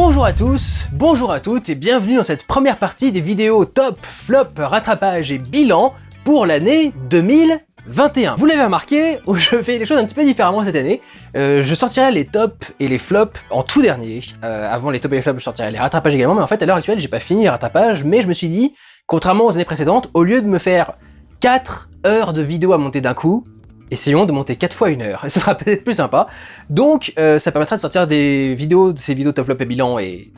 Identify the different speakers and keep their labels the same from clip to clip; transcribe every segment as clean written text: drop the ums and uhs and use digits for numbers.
Speaker 1: Bonjour à tous, bonjour à toutes et bienvenue dans cette première partie des vidéos top, flop, rattrapage et bilan pour l'année 2021. Vous l'avez remarqué, je fais les choses un petit peu différemment cette année. Je sortirai les tops et les flops en tout dernier. Avant les tops et les flops, je sortirai les rattrapages également, mais en fait à l'heure actuelle, j'ai pas fini les rattrapages, mais je me suis dit, contrairement aux années précédentes, au lieu de me faire 4 heures de vidéos à monter d'un coup, essayons de monter 4 fois 1 heure, et ce sera peut-être plus sympa. Donc ça permettra de sortir des vidéos, ces vidéos top flop et bilan et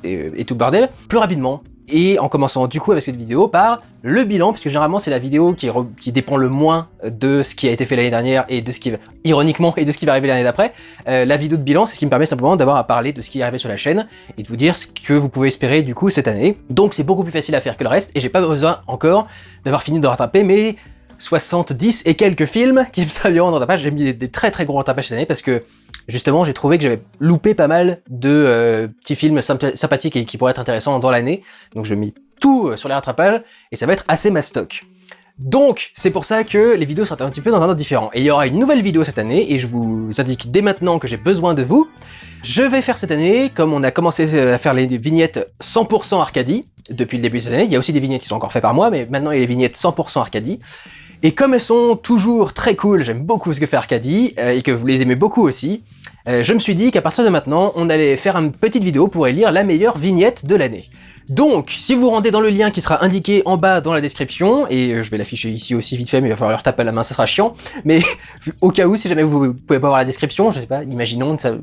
Speaker 1: tout le bordel, plus rapidement. Et en commençant du coup avec cette vidéo par le bilan, puisque généralement c'est la vidéo qui dépend le moins de ce qui a été fait l'année dernière et de ce qui, ironiquement, et de ce qui va arriver l'année d'après. La vidéo de bilan, c'est ce qui me permet simplement d'avoir à parler de ce qui est arrivé sur la chaîne et de vous dire ce que vous pouvez espérer du coup cette année. Donc c'est beaucoup plus facile à faire que le reste, et j'ai pas besoin encore d'avoir fini de rattraper mes 70 et quelques films qui me serviront de rattrapage. J'ai mis des très gros rattrapages cette année parce que justement j'ai trouvé que j'avais loupé pas mal de petits films sympathiques et qui pourraient être intéressants dans l'année. Donc je mets tout sur les rattrapages et ça va être assez mastoc. Donc c'est pour ça que les vidéos sont un petit peu dans un ordre différent. Et il y aura une nouvelle vidéo cette année et je vous indique dès maintenant que j'ai besoin de vous. Je vais faire cette année, comme on a commencé à faire les vignettes 100% Arcadie depuis le début de cette année, il y a aussi des vignettes qui sont encore faites par moi, mais maintenant il y a les vignettes 100% Arcadie. Et comme elles sont toujours très cool, j'aime beaucoup ce que fait Arcadie, et que vous les aimez beaucoup aussi, je me suis dit qu'à partir de maintenant, on allait faire une petite vidéo pour élire la meilleure vignette de l'année. Donc, si vous vous rendez dans le lien qui sera indiqué en bas dans la description, et je vais l'afficher ici aussi vite fait, mais il va falloir leur taper à la main, ça sera chiant, mais au cas où, si jamais vous pouvez pas voir la description, je sais pas, imaginons ça...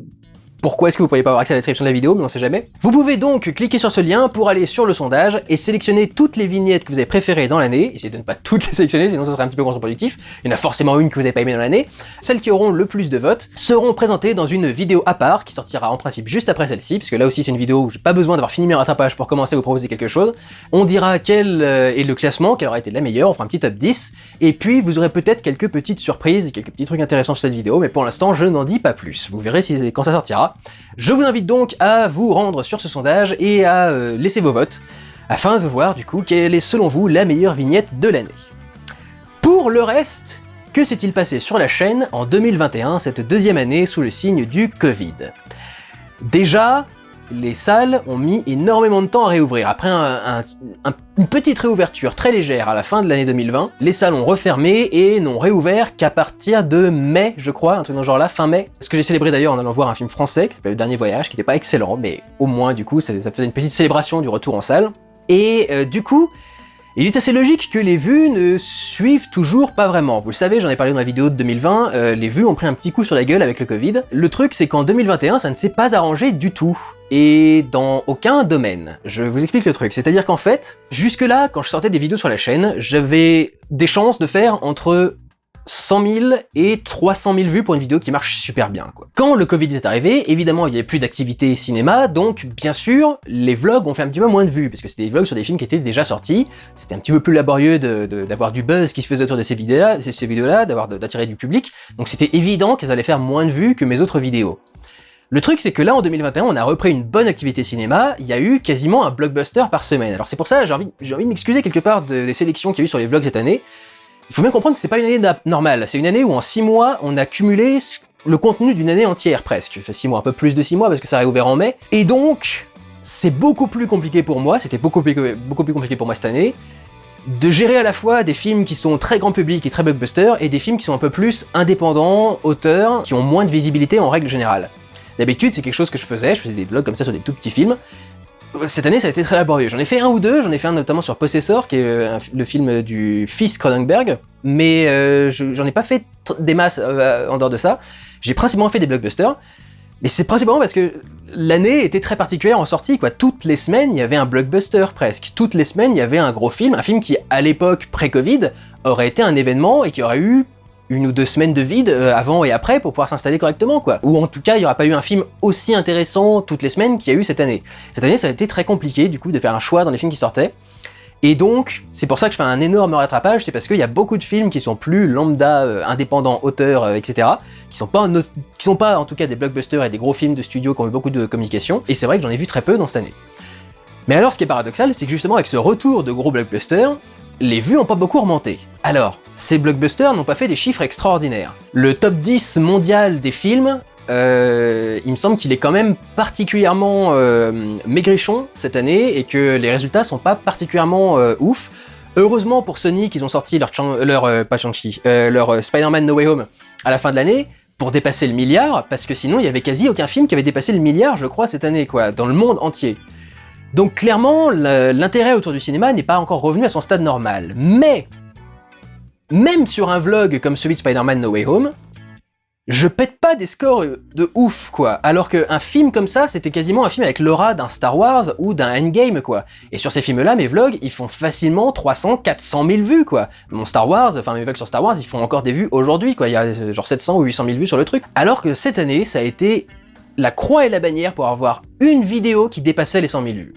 Speaker 1: Pourquoi est-ce que vous ne pourriez pas avoir accès à la description de la vidéo, mais on sait jamais. Vous pouvez donc cliquer sur ce lien pour aller sur le sondage et sélectionner toutes les vignettes que vous avez préférées dans l'année. Essayez de ne pas toutes les sélectionner, sinon ça serait un petit peu contre-productif. Il y en a forcément une que vous n'avez pas aimée dans l'année. Celles qui auront le plus de votes seront présentées dans une vidéo à part qui sortira en principe juste après celle-ci, parce que là aussi c'est une vidéo où j'ai pas besoin d'avoir fini mes rattrapages pour commencer à vous proposer quelque chose. On dira quel est le classement, quelle aura été la meilleure, on fera un petit top 10, et puis vous aurez peut-être quelques petites surprises, quelques petits trucs intéressants sur cette vidéo, mais pour l'instant je n'en dis pas plus. Vous verrez quand ça sortira. Je vous invite donc à vous rendre sur ce sondage et à laisser vos votes, afin de voir du coup quelle est selon vous la meilleure vignette de l'année. Pour le reste, que s'est-il passé sur la chaîne en 2021, cette deuxième année sous le signe du Covid? Déjà, les salles ont mis énormément de temps à réouvrir. Après une petite réouverture très légère à la fin de l'année 2020, les salles ont refermé et n'ont réouvert qu'à partir de mai, je crois, un truc dans ce genre-là, fin mai. Ce que j'ai célébré d'ailleurs en allant voir un film français qui s'appelle Le Dernier Voyage, qui n'était pas excellent, mais au moins du coup ça faisait une petite célébration du retour en salle. Et du coup, il est assez logique que les vues ne suivent toujours pas vraiment. Vous le savez, j'en ai parlé dans la vidéo de 2020, les vues ont pris un petit coup sur la gueule avec le Covid. Le truc, c'est qu'en 2021, ça ne s'est pas arrangé du tout. Et dans aucun domaine. Je vous explique le truc. C'est-à-dire qu'en fait, jusque-là, quand je sortais des vidéos sur la chaîne, j'avais des chances de faire entre 100 000 et 300 000 vues pour une vidéo qui marche super bien, quoi. Quand le Covid est arrivé, évidemment, il n'y avait plus d'activité cinéma, donc bien sûr, les vlogs ont fait un petit peu moins de vues, parce que c'était des vlogs sur des films qui étaient déjà sortis, c'était un petit peu plus laborieux d'avoir du buzz qui se faisait autour de ces vidéos-là, d'attirer du public, donc c'était évident qu'elles allaient faire moins de vues que mes autres vidéos. Le truc, c'est que là, en 2021, on a repris une bonne activité cinéma, il y a eu quasiment un blockbuster par semaine. Alors c'est pour ça, j'ai envie de m'excuser quelque part des sélections qu'il y a eu sur les vlogs cette année. Il faut bien comprendre que c'est pas une année normale, c'est une année où en 6 mois, on a cumulé le contenu d'une année entière presque. 6 mois, un peu plus de 6 mois parce que ça a réouvert en mai. Et donc, c'est beaucoup plus compliqué pour moi, c'était beaucoup plus compliqué pour moi cette année, de gérer à la fois des films qui sont très grand public et très blockbuster, et des films qui sont un peu plus indépendants, auteurs, qui ont moins de visibilité en règle générale. D'habitude, c'est quelque chose que je faisais des vlogs comme ça sur des tout petits films. Cette année, ça a été très laborieux. J'en ai fait un ou deux, j'en ai fait un notamment sur Possessor, qui est le film du fils Cronenberg, mais j'en ai pas fait des masses en dehors de ça. J'ai principalement fait des blockbusters, mais c'est principalement parce que l'année était très particulière en sortie, quoi. Toutes les semaines, il y avait un blockbuster presque. Toutes les semaines, il y avait un gros film, un film qui, à l'époque pré-Covid, aurait été un événement et qui aurait eu 1 ou 2 semaines de vide avant et après pour pouvoir s'installer correctement, quoi. Ou en tout cas, il n'y aura pas eu un film aussi intéressant toutes les semaines qu'il y a eu cette année. Cette année, ça a été très compliqué, du coup, de faire un choix dans les films qui sortaient. Et donc, c'est pour ça que je fais un énorme rattrapage, c'est parce qu'il y a beaucoup de films qui sont plus lambda, indépendants, auteurs, etc., qui sont pas en tout cas des blockbusters et des gros films de studio qui ont eu beaucoup de communication, et c'est vrai que j'en ai vu très peu dans cette année. Mais alors, ce qui est paradoxal, c'est que justement, avec ce retour de gros blockbusters, les vues n'ont pas beaucoup remonté. Alors, ces blockbusters n'ont pas fait des chiffres extraordinaires. Le top 10 mondial des films il me semble qu'il est quand même particulièrement maigrichon cette année et que les résultats sont pas particulièrement ouf. Heureusement pour Sony qu'ils ont sorti leur Spider-Man No Way Home à la fin de l'année pour dépasser le milliard, parce que sinon il y avait quasi aucun film qui avait dépassé le milliard, je crois, cette année, quoi, dans le monde entier. Donc clairement, l'intérêt autour du cinéma n'est pas encore revenu à son stade normal. Mais, même sur un vlog comme celui de Spider-Man No Way Home, je pète pas des scores de ouf, quoi. Alors qu'un film comme ça, c'était quasiment un film avec l'aura d'un Star Wars ou d'un Endgame, quoi. Et sur ces films-là, mes vlogs, ils font facilement 300, 400 000 vues, quoi. Mes vlogs sur Star Wars, ils font encore des vues aujourd'hui, quoi. Il y a genre 700 ou 800 000 vues sur le truc. Alors que cette année, ça a été la croix et la bannière pour avoir une vidéo qui dépassait les 100 000 vues.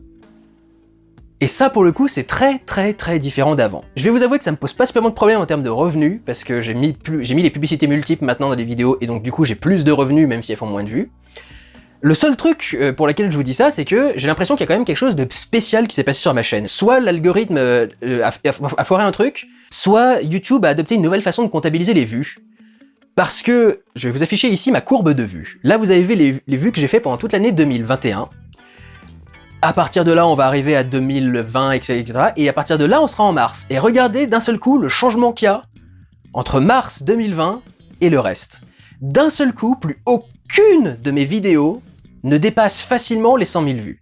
Speaker 1: Et ça, pour le coup, c'est très très très différent d'avant. Je vais vous avouer que ça me pose pas spécialement de problème en termes de revenus, parce que j'ai mis les publicités multiples maintenant dans les vidéos, et donc du coup j'ai plus de revenus, même si elles font moins de vues. Le seul truc pour lequel je vous dis ça, c'est que j'ai l'impression qu'il y a quand même quelque chose de spécial qui s'est passé sur ma chaîne. Soit l'algorithme a foiré un truc, soit YouTube a adopté une nouvelle façon de comptabiliser les vues. Parce que, je vais vous afficher ici ma courbe de vues. Là, vous avez vu les vues que j'ai fait pendant toute l'année 2021. À partir de là, on va arriver à 2020, etc. Et à partir de là, on sera en mars. Et regardez d'un seul coup le changement qu'il y a entre mars 2020 et le reste. D'un seul coup, plus aucune de mes vidéos ne dépasse facilement les 100 000 vues.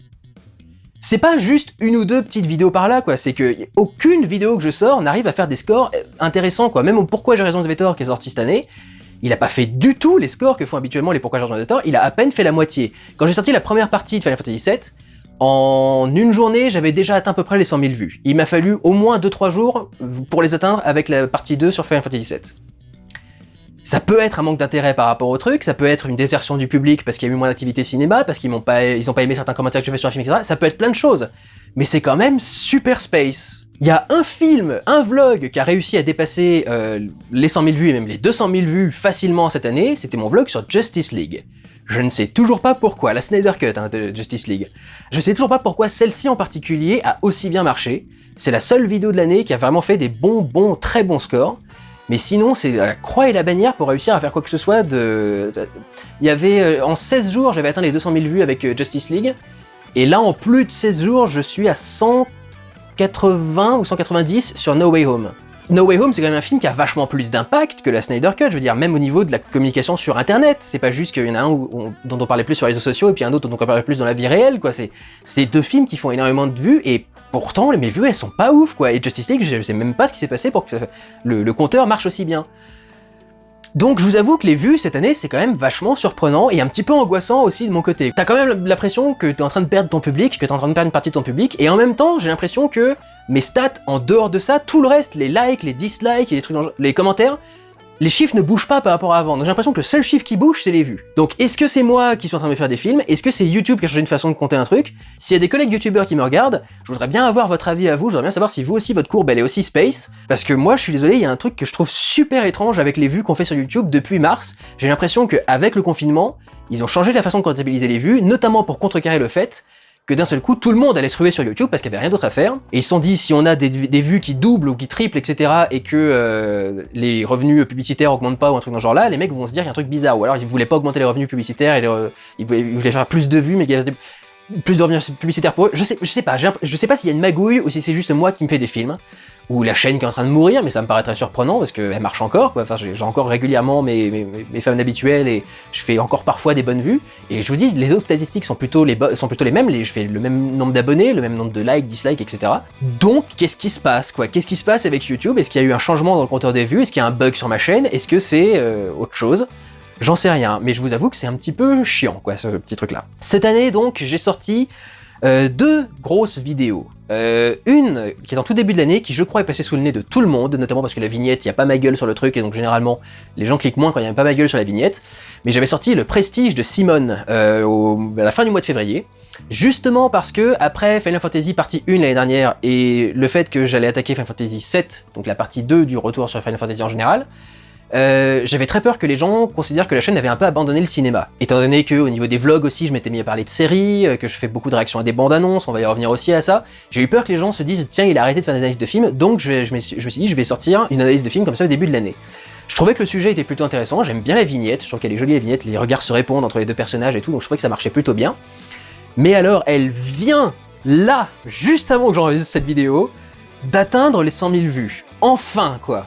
Speaker 1: C'est pas juste une ou deux petites vidéos par là, quoi. C'est que aucune vidéo que je sors n'arrive à faire des scores intéressants, quoi. Même Pourquoi j'ai raison de Vetor qui est sorti cette année, il a pas fait du tout les scores que font habituellement les Pourquoi j'ai raison de Vetor, il a à peine fait la moitié. Quand j'ai sorti la première partie de Final Fantasy VII, en une journée, j'avais déjà atteint à peu près les 100 000 vues. Il m'a fallu au moins 2-3 jours pour les atteindre avec la partie 2 sur Final Fantasy VII. Ça peut être un manque d'intérêt par rapport au truc, ça peut être une désertion du public parce qu'il y a eu moins d'activité cinéma, parce qu'ils ont pas aimé certains commentaires que j'ai fait sur un film, etc. Ça peut être plein de choses. Mais c'est quand même super space. Il y a un film, un vlog qui a réussi à dépasser les 100 000 vues et même les 200 000 vues facilement cette année, c'était mon vlog sur Justice League. Je ne sais toujours pas pourquoi, la Snyder Cut de Justice League. Je sais toujours pas pourquoi celle-ci en particulier a aussi bien marché. C'est la seule vidéo de l'année qui a vraiment fait des très bons scores. Mais sinon, c'est la croix et la bannière pour réussir à faire quoi que ce soit de... Il y avait... en 16 jours, j'avais atteint les 200 000 vues avec Justice League. Et là, en plus de 16 jours, je suis à 180 ou 190 sur No Way Home. No Way Home, c'est quand même un film qui a vachement plus d'impact que la Snyder Cut, je veux dire, même au niveau de la communication sur Internet. C'est pas juste qu'il y en a un dont on parlait plus sur les réseaux sociaux et puis un autre dont on parlait plus dans la vie réelle, quoi. C'est deux films qui font énormément de vues et pourtant, mes vues, elles sont pas ouf, quoi. Et Justice League, je sais même pas ce qui s'est passé pour que le compteur marche aussi bien. Donc je vous avoue que les vues cette année c'est quand même vachement surprenant et un petit peu angoissant aussi de mon côté. T'as quand même l'impression que t'es en train de perdre ton public, que t'es en train de perdre une partie de ton public, et en même temps j'ai l'impression que mes stats en dehors de ça, tout le reste, les likes, les dislikes, et les commentaires, les chiffres ne bougent pas par rapport à avant. Donc j'ai l'impression que le seul chiffre qui bouge c'est les vues. Donc est-ce que c'est moi qui suis en train de me faire des films? Est-ce que c'est YouTube qui a changé une façon de compter un truc? S'il y a des collègues youtubeurs qui me regardent, je voudrais bien avoir votre avis à vous, je voudrais bien savoir si vous aussi votre courbe elle est aussi space, parce que moi je suis désolé, il y a un truc que je trouve super étrange avec les vues qu'on fait sur YouTube depuis mars. J'ai l'impression qu'avec le confinement, ils ont changé la façon de comptabiliser les vues, notamment pour contrecarrer le fait que d'un seul coup, tout le monde allait se ruer sur YouTube parce qu'il n'y avait rien d'autre à faire. Et ils se sont dit, si on a des vues qui doublent ou qui triplent, etc., et que les revenus publicitaires augmentent pas ou un truc dans ce genre-là, les mecs vont se dire qu'il y a un truc bizarre. Ou alors ils voulaient pas augmenter les revenus publicitaires, et ils voulaient faire plus de vues, mais il y a plus de revenus publicitaires pour eux. Je sais pas s'il y a une magouille ou si c'est juste moi qui me fais des films, ou la chaîne qui est en train de mourir, mais ça me paraît très surprenant parce qu'elle marche encore, quoi. Enfin, j'ai encore régulièrement mes fans habituels et je fais encore parfois des bonnes vues. Et je vous dis, les autres statistiques sont plutôt les mêmes, je fais le même nombre d'abonnés, le même nombre de likes, dislikes, etc. Donc, qu'est-ce qui se passe, quoi? Qu'est-ce qui se passe avec YouTube? Est-ce qu'il y a eu un changement dans le compteur des vues? Est-ce qu'il y a un bug sur ma chaîne? Est-ce que c'est autre chose? J'en sais rien, mais je vous avoue que c'est un petit peu chiant, quoi, ce petit truc-là. Cette année, donc, j'ai sorti deux grosses vidéos. Une qui est en tout début de l'année, qui je crois est passée sous le nez de tout le monde, notamment parce que la vignette, il n'y a pas ma gueule sur le truc, et donc généralement les gens cliquent moins quand il n'y a pas ma gueule sur la vignette. Mais j'avais sorti le Prestige de Simone à la fin du mois de février, justement parce que après Final Fantasy partie 1 l'année dernière, et le fait que j'allais attaquer Final Fantasy 7, donc la partie 2 du retour sur Final Fantasy en général, j'avais très peur que les gens considèrent que la chaîne avait un peu abandonné le cinéma. Étant donné que au niveau des vlogs aussi, je m'étais mis à parler de séries, que je fais beaucoup de réactions à des bandes annonces, on va y revenir aussi à ça, j'ai eu peur que les gens se disent tiens il a arrêté de faire des analyses de films, donc je me suis dit je vais sortir une analyse de film comme ça au début de l'année. Je trouvais que le sujet était plutôt intéressant, j'aime bien la vignette, je trouve qu'elle est jolie la vignette, les regards se répondent entre les deux personnages et tout, donc je trouvais que ça marchait plutôt bien. Mais alors, elle vient, là, juste avant que j'enregistre cette vidéo, d'atteindre les 100 000 vues. Enfin, quoi.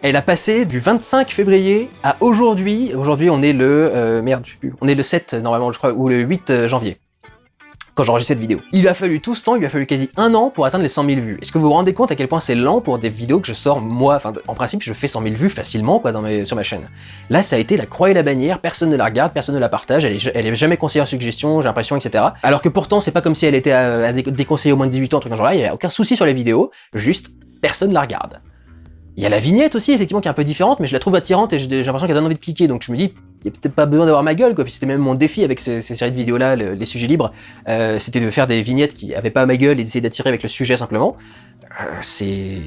Speaker 1: Elle a passé du 25 février à aujourd'hui. Aujourd'hui, on est le... merde, je sais plus. On est le 7, normalement, je crois, ou le 8 janvier. Quand j'enregistre cette vidéo. Il a fallu tout ce temps, il lui a fallu quasi 1 an pour atteindre les 100 000 vues. Est-ce que vous vous rendez compte à quel point c'est lent pour des vidéos que je sors moi? Enfin, en principe, je fais 100 000 vues facilement, quoi, sur ma chaîne. Là, ça a été la croix et la bannière, personne ne la regarde, personne ne la partage, elle est jamais conseillée en suggestion, j'ai l'impression, etc. Alors que pourtant, c'est pas comme si elle était à déconseiller au moins de 18 ans, un truc genre là, il y a aucun souci sur les vidéos, juste, personne la regarde. Il y a la vignette aussi, effectivement, qui est un peu différente, mais je la trouve attirante et j'ai l'impression qu'elle donne envie de cliquer, donc je me dis, il n'y a peut-être pas besoin d'avoir ma gueule, quoi. Puis c'était même mon défi avec ces séries de vidéos-là, les sujets libres, c'était de faire des vignettes qui avaient pas ma gueule et d'essayer d'attirer avec le sujet simplement. C'est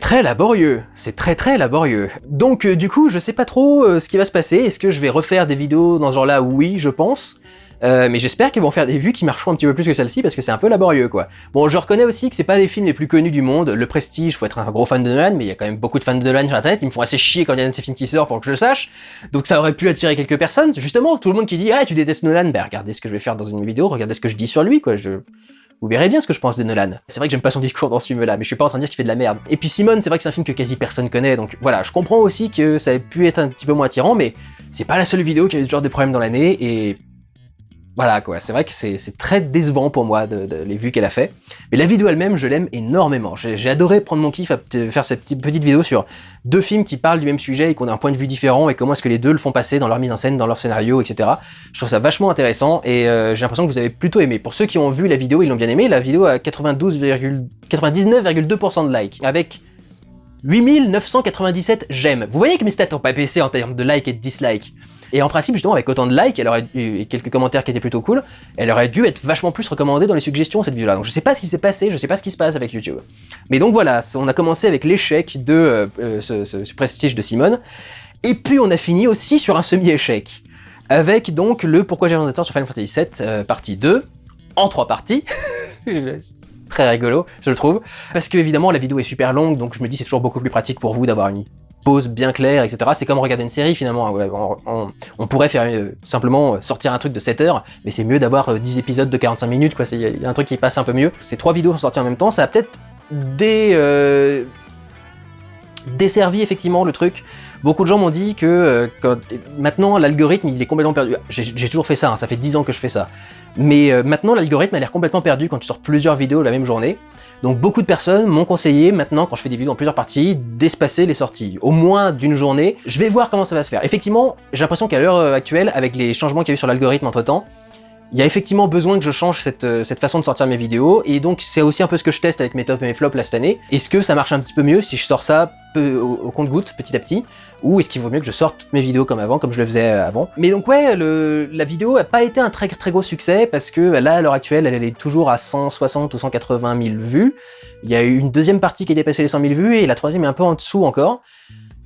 Speaker 1: très laborieux, c'est très laborieux. Donc du coup, je sais pas trop ce qui va se passer. Est-ce que je vais refaire des vidéos dans ce genre-là? Oui, je pense. Mais j'espère qu'ils vont faire des vues qui marcheront un petit peu plus que celle-ci parce que c'est un peu laborieux, quoi. Bon, je reconnais aussi que c'est pas les films les plus connus du monde. Le Prestige, faut être un gros fan de Nolan, mais il y a quand même beaucoup de fans de Nolan sur internet. Ils me font assez chier quand il y a un de ces films qui sort pour que je le sache. Donc ça aurait pu attirer quelques personnes. Justement, tout le monde qui dit ah tu détestes Nolan, bah regardez ce que je vais faire dans une vidéo, regardez ce que je dis sur lui, quoi. Vous verrez bien ce que je pense de Nolan. C'est vrai que j'aime pas son discours dans ce film-là, mais je suis pas en train de dire qu'il fait de la merde. Et puis Simone, c'est vrai que c'est un film que quasi personne connaît, donc voilà, je comprends aussi que ça ait pu être un petit peu moins attirant, mais c'est pas la seule vidéo qui a eu ce genre de problème dans l'année, et voilà quoi, c'est vrai que c'est très décevant pour moi les vues qu'elle a fait. Mais la vidéo elle-même, je l'aime énormément. J'ai adoré prendre mon kiff à faire cette petite vidéo sur 2 films qui parlent du même sujet et qu'on a un point de vue différent et comment est-ce que les deux le font passer dans leur mise en scène, dans leur scénario, etc. Je trouve ça vachement intéressant et j'ai l'impression que vous avez plutôt aimé. Pour ceux qui ont vu la vidéo, ils l'ont bien aimé. La vidéo a 99,2% de likes avec 8997 j'aime. Vous voyez que mes stats n'ont pas baissé en termes de likes et de dislikes. Et en principe, justement, avec autant de likes, et quelques commentaires qui étaient plutôt cool, elle aurait dû être vachement plus recommandée dans les suggestions, cette vidéo-là. Donc je sais pas ce qui s'est passé, je sais pas ce qui se passe avec YouTube. Mais donc voilà, on a commencé avec l'échec de ce Prestige de Simone, et puis on a fini aussi sur un semi-échec, avec donc le Pourquoi j'ai un ordinateur sur Final Fantasy VII, partie 2, en 3 parties. Très rigolo, je le trouve. Parce que évidemment, la vidéo est super longue, donc je me dis c'est toujours beaucoup plus pratique pour vous d'avoir une pause bien claire, etc. C'est comme regarder une série finalement. On pourrait faire simplement sortir un truc de 7 heures, mais c'est mieux d'avoir 10 épisodes de 45 minutes, quoi. Il y a un truc qui passe un peu mieux. Ces 3 vidéos sont sorties en même temps, ça a peut-être desservi effectivement le truc. Beaucoup de gens m'ont dit que maintenant l'algorithme il est complètement perdu. J'ai toujours fait ça, hein, ça fait 10 ans que je fais ça. Mais maintenant l'algorithme a l'air complètement perdu quand tu sors plusieurs vidéos la même journée. Donc beaucoup de personnes m'ont conseillé maintenant, quand je fais des vidéos en plusieurs parties, d'espacer les sorties, au moins d'une journée. Je vais voir comment ça va se faire. Effectivement, j'ai l'impression qu'à l'heure actuelle, avec les changements qu'il y a eu sur l'algorithme entre-temps, il y a effectivement besoin que je change cette façon de sortir mes vidéos, et donc c'est aussi un peu ce que je teste avec mes tops et mes flops là cette année. Est-ce que ça marche un petit peu mieux si je sors ça au compte-gouttes, petit à petit, ou est-ce qu'il vaut mieux que je sorte toutes mes vidéos comme avant, comme je le faisais avant? Mais donc ouais, la vidéo a pas été un très gros succès, parce que là, à l'heure actuelle, elle est toujours à 160 ou 180 000 vues. Il y a eu une deuxième partie qui a dépassé les 100 000 vues, et la troisième est un peu en dessous encore.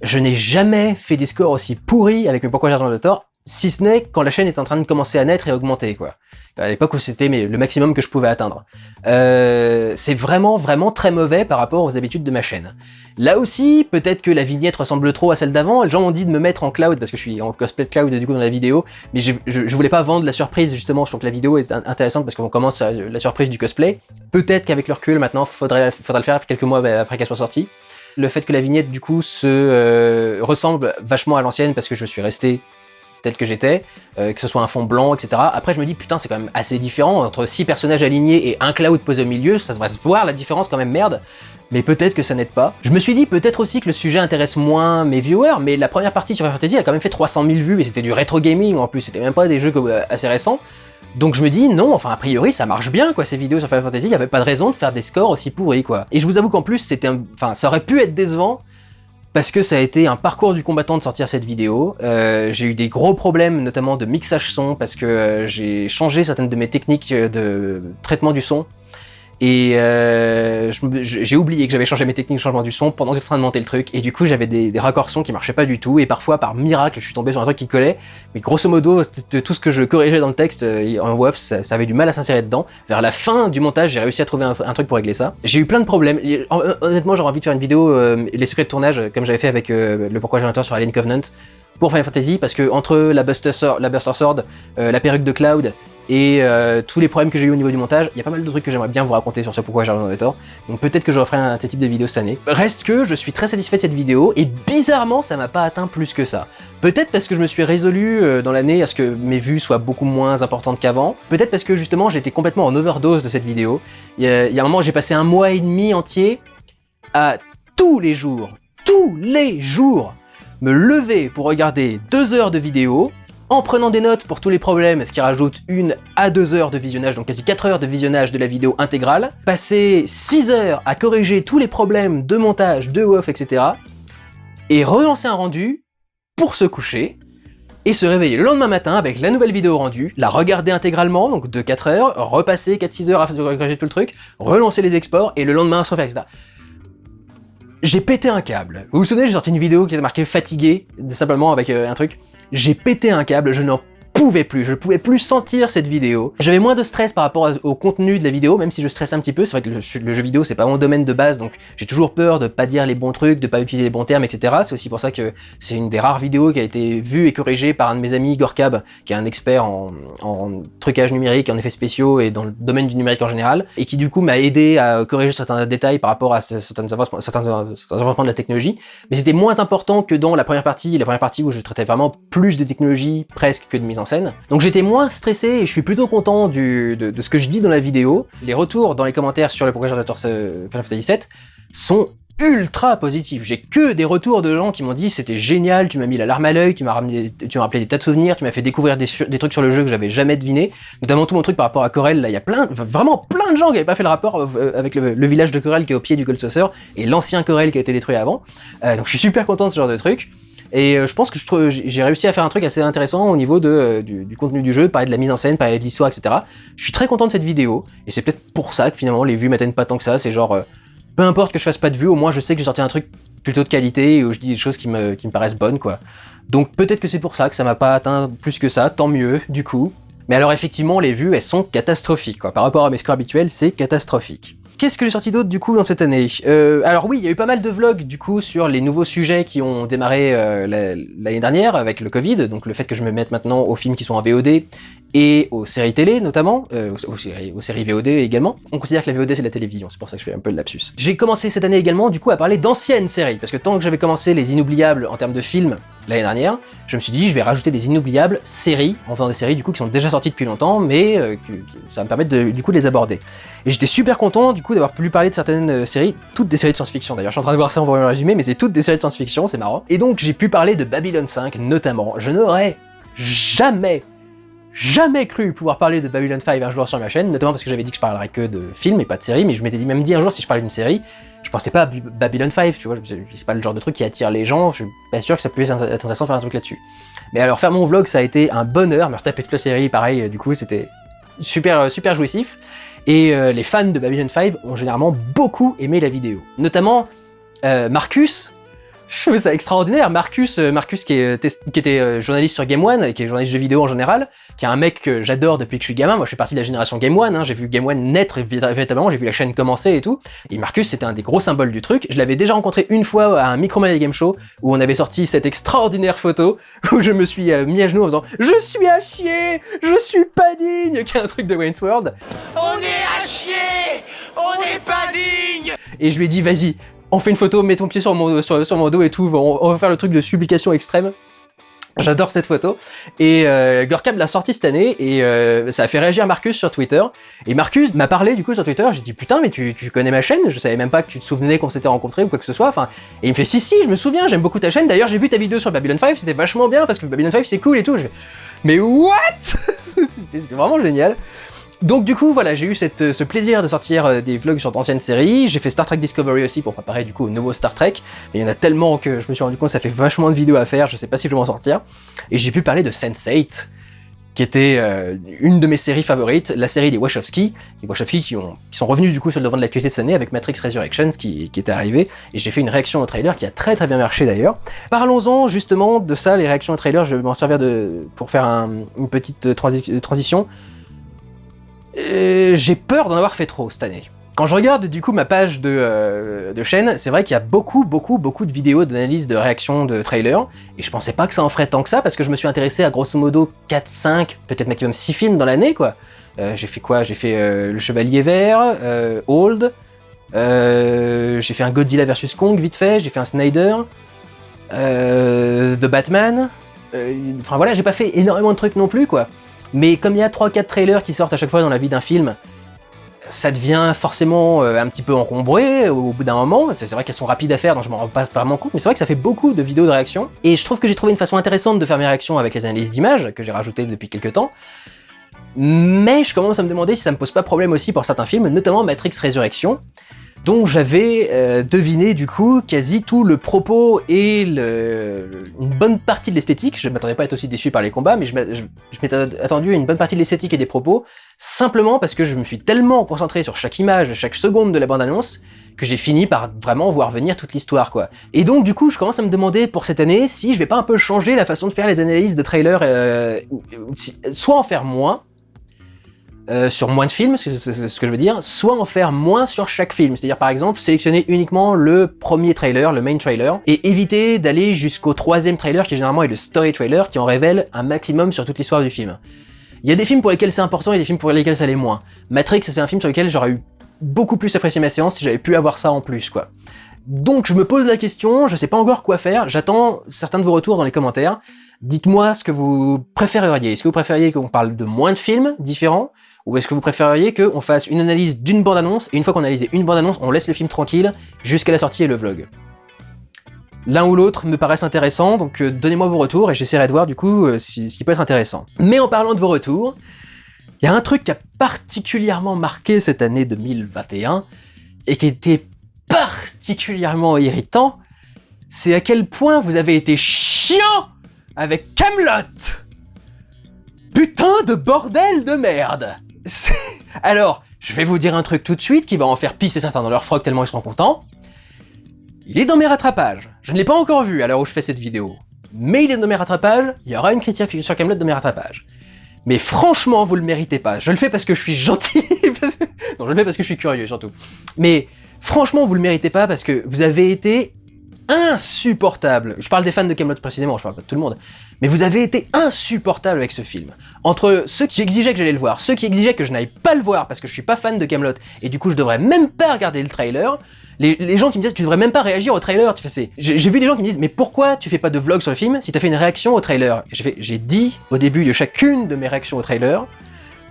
Speaker 1: Je n'ai jamais fait des scores aussi pourris avec mes Pourquoi j'ai un ordinateur, si ce n'est quand la chaîne est en train de commencer à naître et à augmenter, quoi. À l'époque où c'était le maximum que je pouvais atteindre. C'est vraiment très mauvais par rapport aux habitudes de ma chaîne. Là aussi, peut-être que la vignette ressemble trop à celle d'avant. Les gens m'ont dit de me mettre en cloud, parce que je suis en cosplay de cloud du coup dans la vidéo, mais je voulais pas vendre la surprise justement. Je trouve que la vidéo est intéressante parce qu'on commence la surprise du cosplay. Peut-être qu'avec le recul maintenant, faudra le faire quelques mois après qu'elle soit sortie. Le fait que la vignette du coup ressemble vachement à l'ancienne parce que je suis resté tel que j'étais, que ce soit un fond blanc, etc. Après je me dis putain c'est quand même assez différent, entre 6 personnages alignés et un cloud posé au milieu, ça devrait se voir la différence quand même, merde. Mais peut-être que ça n'aide pas. Je me suis dit peut-être aussi que le sujet intéresse moins mes viewers, mais la première partie sur Final Fantasy a quand même fait 300 000 vues et c'était du rétro gaming en plus, c'était même pas des jeux assez récents. Donc je me dis non, enfin a priori ça marche bien quoi ces vidéos sur Final Fantasy, il y avait pas de raison de faire des scores aussi pourris quoi. Et je vous avoue qu'en plus ça aurait pu être décevant, parce que ça a été un parcours du combattant de sortir cette vidéo. J'ai eu des gros problèmes, notamment de mixage son, parce que j'ai changé certaines de mes techniques de traitement du son. Et j'ai oublié que j'avais changé mes techniques de changement du son pendant que j'étais en train de monter le truc, et du coup j'avais des raccords son qui marchaient pas du tout, et parfois par miracle je suis tombé sur un truc qui collait, mais grosso modo tout ce que je corrigeais dans le texte en WAV, ça avait du mal à s'insérer dedans. Vers la fin du montage j'ai réussi à trouver un truc pour régler ça. J'ai eu plein de problèmes, honnêtement j'aurais envie de faire une vidéo les secrets de tournage comme j'avais fait avec le Pourquoi j'ai un tort sur Alien Covenant pour Final Fantasy, parce que entre la Buster Sword, la perruque de Cloud et tous les problèmes que j'ai eu au niveau du montage, il y a pas mal de trucs que j'aimerais bien vous raconter sur ce Pourquoi j'ai un tort. Donc peut-être que je referai un de ces types de vidéos cette année. Reste que je suis très satisfait de cette vidéo, et bizarrement ça m'a pas atteint plus que ça. Peut-être parce que je me suis résolu dans l'année à ce que mes vues soient beaucoup moins importantes qu'avant. Peut-être parce que justement j'étais complètement en overdose de cette vidéo. Il y a un moment j'ai passé 1 mois et demi entier à tous les jours, me lever pour regarder 2 heures de vidéo, en prenant des notes pour tous les problèmes, ce qui rajoute 1 à 2 heures de visionnage, donc quasi 4 heures de visionnage de la vidéo intégrale, passer 6 heures à corriger tous les problèmes de montage, de off, etc. et relancer un rendu pour se coucher, et se réveiller le lendemain matin avec la nouvelle vidéo rendue, la regarder intégralement, donc de 4 heures, repasser 4-6 heures à corriger tout le truc, relancer les exports, et le lendemain se refaire, etc. J'ai pété un câble. Vous vous souvenez, j'ai sorti une vidéo qui était marquée fatigué, simplement avec un truc. J'ai pété un câble, je n'en pouvais plus, je pouvais plus sentir cette vidéo. J'avais moins de stress par rapport au contenu de la vidéo, même si je stresse un petit peu. C'est vrai que le jeu vidéo c'est pas mon domaine de base, donc j'ai toujours peur de pas dire les bons trucs, de pas utiliser les bons termes, etc. C'est aussi pour ça que c'est une des rares vidéos qui a été vue et corrigée par un de mes amis, Gorkab, qui est un expert en trucage numérique, en effets spéciaux et dans le domaine du numérique en général, et qui du coup m'a aidé à corriger certains détails par rapport à certains avancements de la technologie. Mais c'était moins important que dans la première partie où je traitais vraiment plus de technologie presque que de mise en scène. Donc j'étais moins stressé et je suis plutôt content de ce que je dis dans la vidéo. Les retours dans les commentaires sur le Pourquoi j'ai un tort Final Fantasy VII sont ultra positifs. J'ai que des retours de gens qui m'ont dit c'était génial, tu m'as mis la larme à l'œil, tu m'as rappelé des tas de souvenirs, tu m'as fait découvrir des trucs sur le jeu que j'avais jamais deviné, notamment tout mon truc par rapport à Corel. Là il y a vraiment plein de gens qui n'avaient pas fait le rapport avec le village de Corel qui est au pied du Gold Saucer et l'ancien Corel qui a été détruit avant. Donc je suis super content de ce genre de truc. Et je pense que j'ai réussi à faire un truc assez intéressant au niveau du contenu du jeu, parler de la mise en scène, parler de l'histoire, etc. Je suis très content de cette vidéo, et c'est peut-être pour ça que finalement les vues m'atteignent pas tant que ça. C'est genre, peu importe que je fasse pas de vues, au moins je sais que j'ai sorti un truc plutôt de qualité, et où je dis des choses qui me paraissent bonnes, quoi. Donc peut-être que c'est pour ça que ça m'a pas atteint plus que ça, tant mieux, du coup. Mais alors effectivement, les vues, elles sont catastrophiques, quoi. Par rapport à mes scores habituels, c'est catastrophique. Qu'est-ce que j'ai sorti d'autre du coup dans cette année? Alors oui, il y a eu pas mal de vlogs du coup sur les nouveaux sujets qui ont démarré l'année dernière avec le Covid, donc le fait que je me mette maintenant aux films qui sont en VOD et aux séries télé notamment, aux séries VOD également. On considère que la VOD c'est de la télévision, c'est pour ça que je fais un peu le lapsus. J'ai commencé cette année également du coup à parler d'anciennes séries, parce que tant que j'avais commencé les inoubliables en termes de films l'année dernière, je me suis dit je vais rajouter des inoubliables séries, en faisant des séries du coup qui sont déjà sorties depuis longtemps, mais ça va me permettre du coup de les aborder. Et j'étais super content du coup d'avoir pu parler de certaines séries, toutes des séries de science-fiction d'ailleurs, je suis en train de voir ça en voyant le résumé, mais c'est toutes des séries de science-fiction, c'est marrant. Et donc j'ai pu parler de Babylon 5 notamment. Je n'aurais jamais cru pouvoir parler de Babylon 5 un jour sur ma chaîne, notamment parce que j'avais dit que je parlerais que de films et pas de séries, mais je m'étais même dit un jour si je parlais d'une série, je pensais pas à Babylon 5, tu vois, c'est pas le genre de truc qui attire les gens, je suis pas sûr que ça puisse être intéressant de faire un truc là-dessus. Mais alors faire mon vlog ça a été un bonheur, me retaper toute la série, pareil, du coup c'était super jouissif, et les fans de Babylon 5 ont généralement beaucoup aimé la vidéo. Notamment Marcus. Je trouve ça extraordinaire, Marcus qui était journaliste sur Game One, et qui est journaliste de vidéo en général, qui est un mec que j'adore depuis que je suis gamin. Moi je fais partie de la génération Game One, hein. J'ai vu Game One naître véritablement, j'ai vu la chaîne commencer et tout, et Marcus c'était un des gros symboles du truc. Je l'avais déjà rencontré une fois à un Micromania Game Show, où on avait sorti cette extraordinaire photo, où je me suis mis à genoux en faisant « Je suis à chier, je suis pas digne », qui est un truc de Wayne's World.
Speaker 2: On est à chier, on n'est pas digne.
Speaker 1: Et je lui ai dit « Vas-y, on fait une photo, mets ton pied sur mon dos et tout, on va faire le truc de supplication extrême ». J'adore cette photo. Et Gorkab l'a sorti cette année, et ça a fait réagir Marcus sur Twitter. Et Marcus m'a parlé du coup sur Twitter, j'ai dit putain mais tu connais ma chaîne, je savais même pas que tu te souvenais qu'on s'était rencontrés ou quoi que ce soit. Enfin, et il me fait si je me souviens, j'aime beaucoup ta chaîne, d'ailleurs j'ai vu ta vidéo sur Babylon 5, c'était vachement bien parce que Babylon 5 c'est cool et tout. Mais what? C'était vraiment génial. Donc du coup voilà, j'ai eu ce plaisir de sortir des vlogs sur d'anciennes séries. J'ai fait Star Trek Discovery aussi pour préparer du coup au nouveau Star Trek, mais il y en a tellement que je me suis rendu compte que ça fait vachement de vidéos à faire, je sais pas si je vais m'en sortir. Et j'ai pu parler de Sense8, qui était une de mes séries favorites, la série des Wachowski, qui sont revenus du coup sur le devant de l'actualité cette année avec Matrix Resurrections qui était arrivé, et j'ai fait une réaction au trailer qui a très très bien marché d'ailleurs. Parlons-en justement de ça, les réactions au trailer, je vais m'en servir pour faire une petite transition. J'ai peur d'en avoir fait trop cette année. Quand je regarde du coup ma page de chaîne, c'est vrai qu'il y a beaucoup de vidéos d'analyse de réactions de trailers, et je pensais pas que ça en ferait tant que ça, parce que je me suis intéressé à grosso modo 4, 5, peut-être maximum 6 films dans l'année, quoi. J'ai fait quoi? J'ai fait Le Chevalier Vert, Old, j'ai fait un Godzilla vs Kong vite fait, j'ai fait un Snyder, The Batman, enfin voilà, j'ai pas fait énormément de trucs non plus, quoi. Mais comme il y a 3-4 trailers qui sortent à chaque fois dans la vie d'un film, ça devient forcément un petit peu encombré au bout d'un moment. C'est vrai qu'elles sont rapides à faire, donc je m'en rends pas vraiment compte, mais c'est vrai que ça fait beaucoup de vidéos de réaction. Et je trouve que j'ai trouvé une façon intéressante de faire mes réactions avec les analyses d'images, que j'ai rajoutées depuis quelques temps. Mais je commence à me demander si ça me pose pas problème aussi pour certains films, notamment Matrix Résurrection, dont j'avais deviné du coup quasi tout le propos et une bonne partie de l'esthétique. Je m'attendais pas à être aussi déçu par les combats, mais je m'étais attendu à une bonne partie de l'esthétique et des propos, simplement parce que je me suis tellement concentré sur chaque image, chaque seconde de la bande-annonce, que j'ai fini par vraiment voir venir toute l'histoire, quoi. Et donc du coup, je commence à me demander pour cette année si je vais pas un peu changer la façon de faire les analyses de trailers, soit en faire moins, sur moins de films, c'est ce que je veux dire, soit en faire moins sur chaque film. C'est-à-dire par exemple sélectionner uniquement le premier trailer, le main trailer, et éviter d'aller jusqu'au troisième trailer qui généralement est le story trailer, qui en révèle un maximum sur toute l'histoire du film. Il y a des films pour lesquels c'est important et des films pour lesquels ça l'est moins. Matrix, c'est un film sur lequel j'aurais eu beaucoup plus apprécié ma séance si j'avais pu avoir ça en plus, quoi. Donc je me pose la question, je sais pas encore quoi faire, j'attends certains de vos retours dans les commentaires. Dites-moi ce que vous préféreriez. Est-ce que vous préfériez qu'on parle de moins de films différents, ou est-ce que vous préfériez qu'on fasse une analyse d'une bande-annonce, et une fois qu'on a analysé une bande-annonce, on laisse le film tranquille jusqu'à la sortie et le vlog? L'un ou l'autre me paraissent intéressants, donc donnez-moi vos retours et j'essaierai de voir du coup ce qui peut être intéressant. Mais en parlant de vos retours, il y a un truc qui a particulièrement marqué cette année 2021, et qui était particulièrement irritant, c'est à quel point vous avez été chiant avec Kaamelott. Putain de bordel de merde. Alors, je vais vous dire un truc tout de suite qui va en faire pisser certains dans leur froc tellement ils seront contents. Il est dans mes rattrapages. Je ne l'ai pas encore vu à l'heure où je fais cette vidéo. Mais il est dans mes rattrapages, il y aura une critique sur Kaamelott dans mes rattrapages. Mais franchement, vous le méritez pas. Je le fais parce que je suis gentil. Non, je le fais parce que je suis curieux surtout. Mais franchement, vous le méritez pas parce que vous avez été insupportable. Je parle des fans de Kaamelott précisément, je parle pas de tout le monde. Mais vous avez été insupportable avec ce film. Entre ceux qui exigeaient que j'allais le voir, ceux qui exigeaient que je n'aille pas le voir parce que je suis pas fan de Kaamelott et du coup je devrais même pas regarder le trailer. Les gens qui me disent tu devrais même pas réagir au trailer, j'ai vu des gens qui me disent mais pourquoi tu fais pas de vlog sur le film si t'as fait une réaction au trailer? J'ai dit au début de chacune de mes réactions au trailer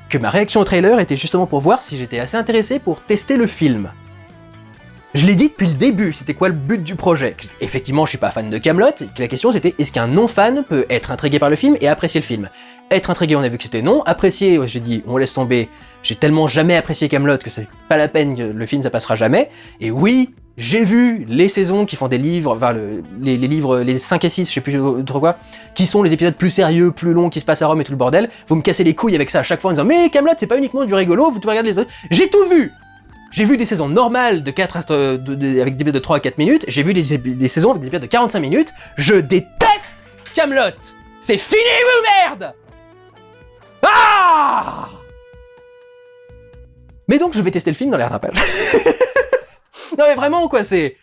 Speaker 1: que ma réaction au trailer était justement pour voir si j'étais assez intéressé pour tester le film. Je l'ai dit depuis le début, c'était quoi le but du projet. Effectivement, je suis pas fan de Kaamelott, et que la question c'était est-ce qu'un non-fan peut être intrigué par le film et apprécier le film? Être intrigué, on a vu que c'était non. Apprécier, j'ai dit on laisse tomber, j'ai tellement jamais apprécié Kaamelott que c'est pas la peine que le film ça passera jamais. Et oui, j'ai vu les saisons qui font des livres, enfin les livres, les 5 et 6, je sais plus trop quoi, qui sont les épisodes plus sérieux, plus longs, qui se passent à Rome et tout le bordel. Vous me cassez les couilles avec ça à chaque fois en disant mais Kaamelott c'est pas uniquement du rigolo, vous devez regarder les autres. J'ai tout vu! J'ai vu des saisons normales de 4 avec des épisodes de 3 à 4 minutes, j'ai vu des saisons avec des épisodes de 45 minutes, je déteste Kaamelott! C'est fini vous merde! Ah! Mais donc je vais tester le film dans les rattrapages. Non mais vraiment quoi, c'est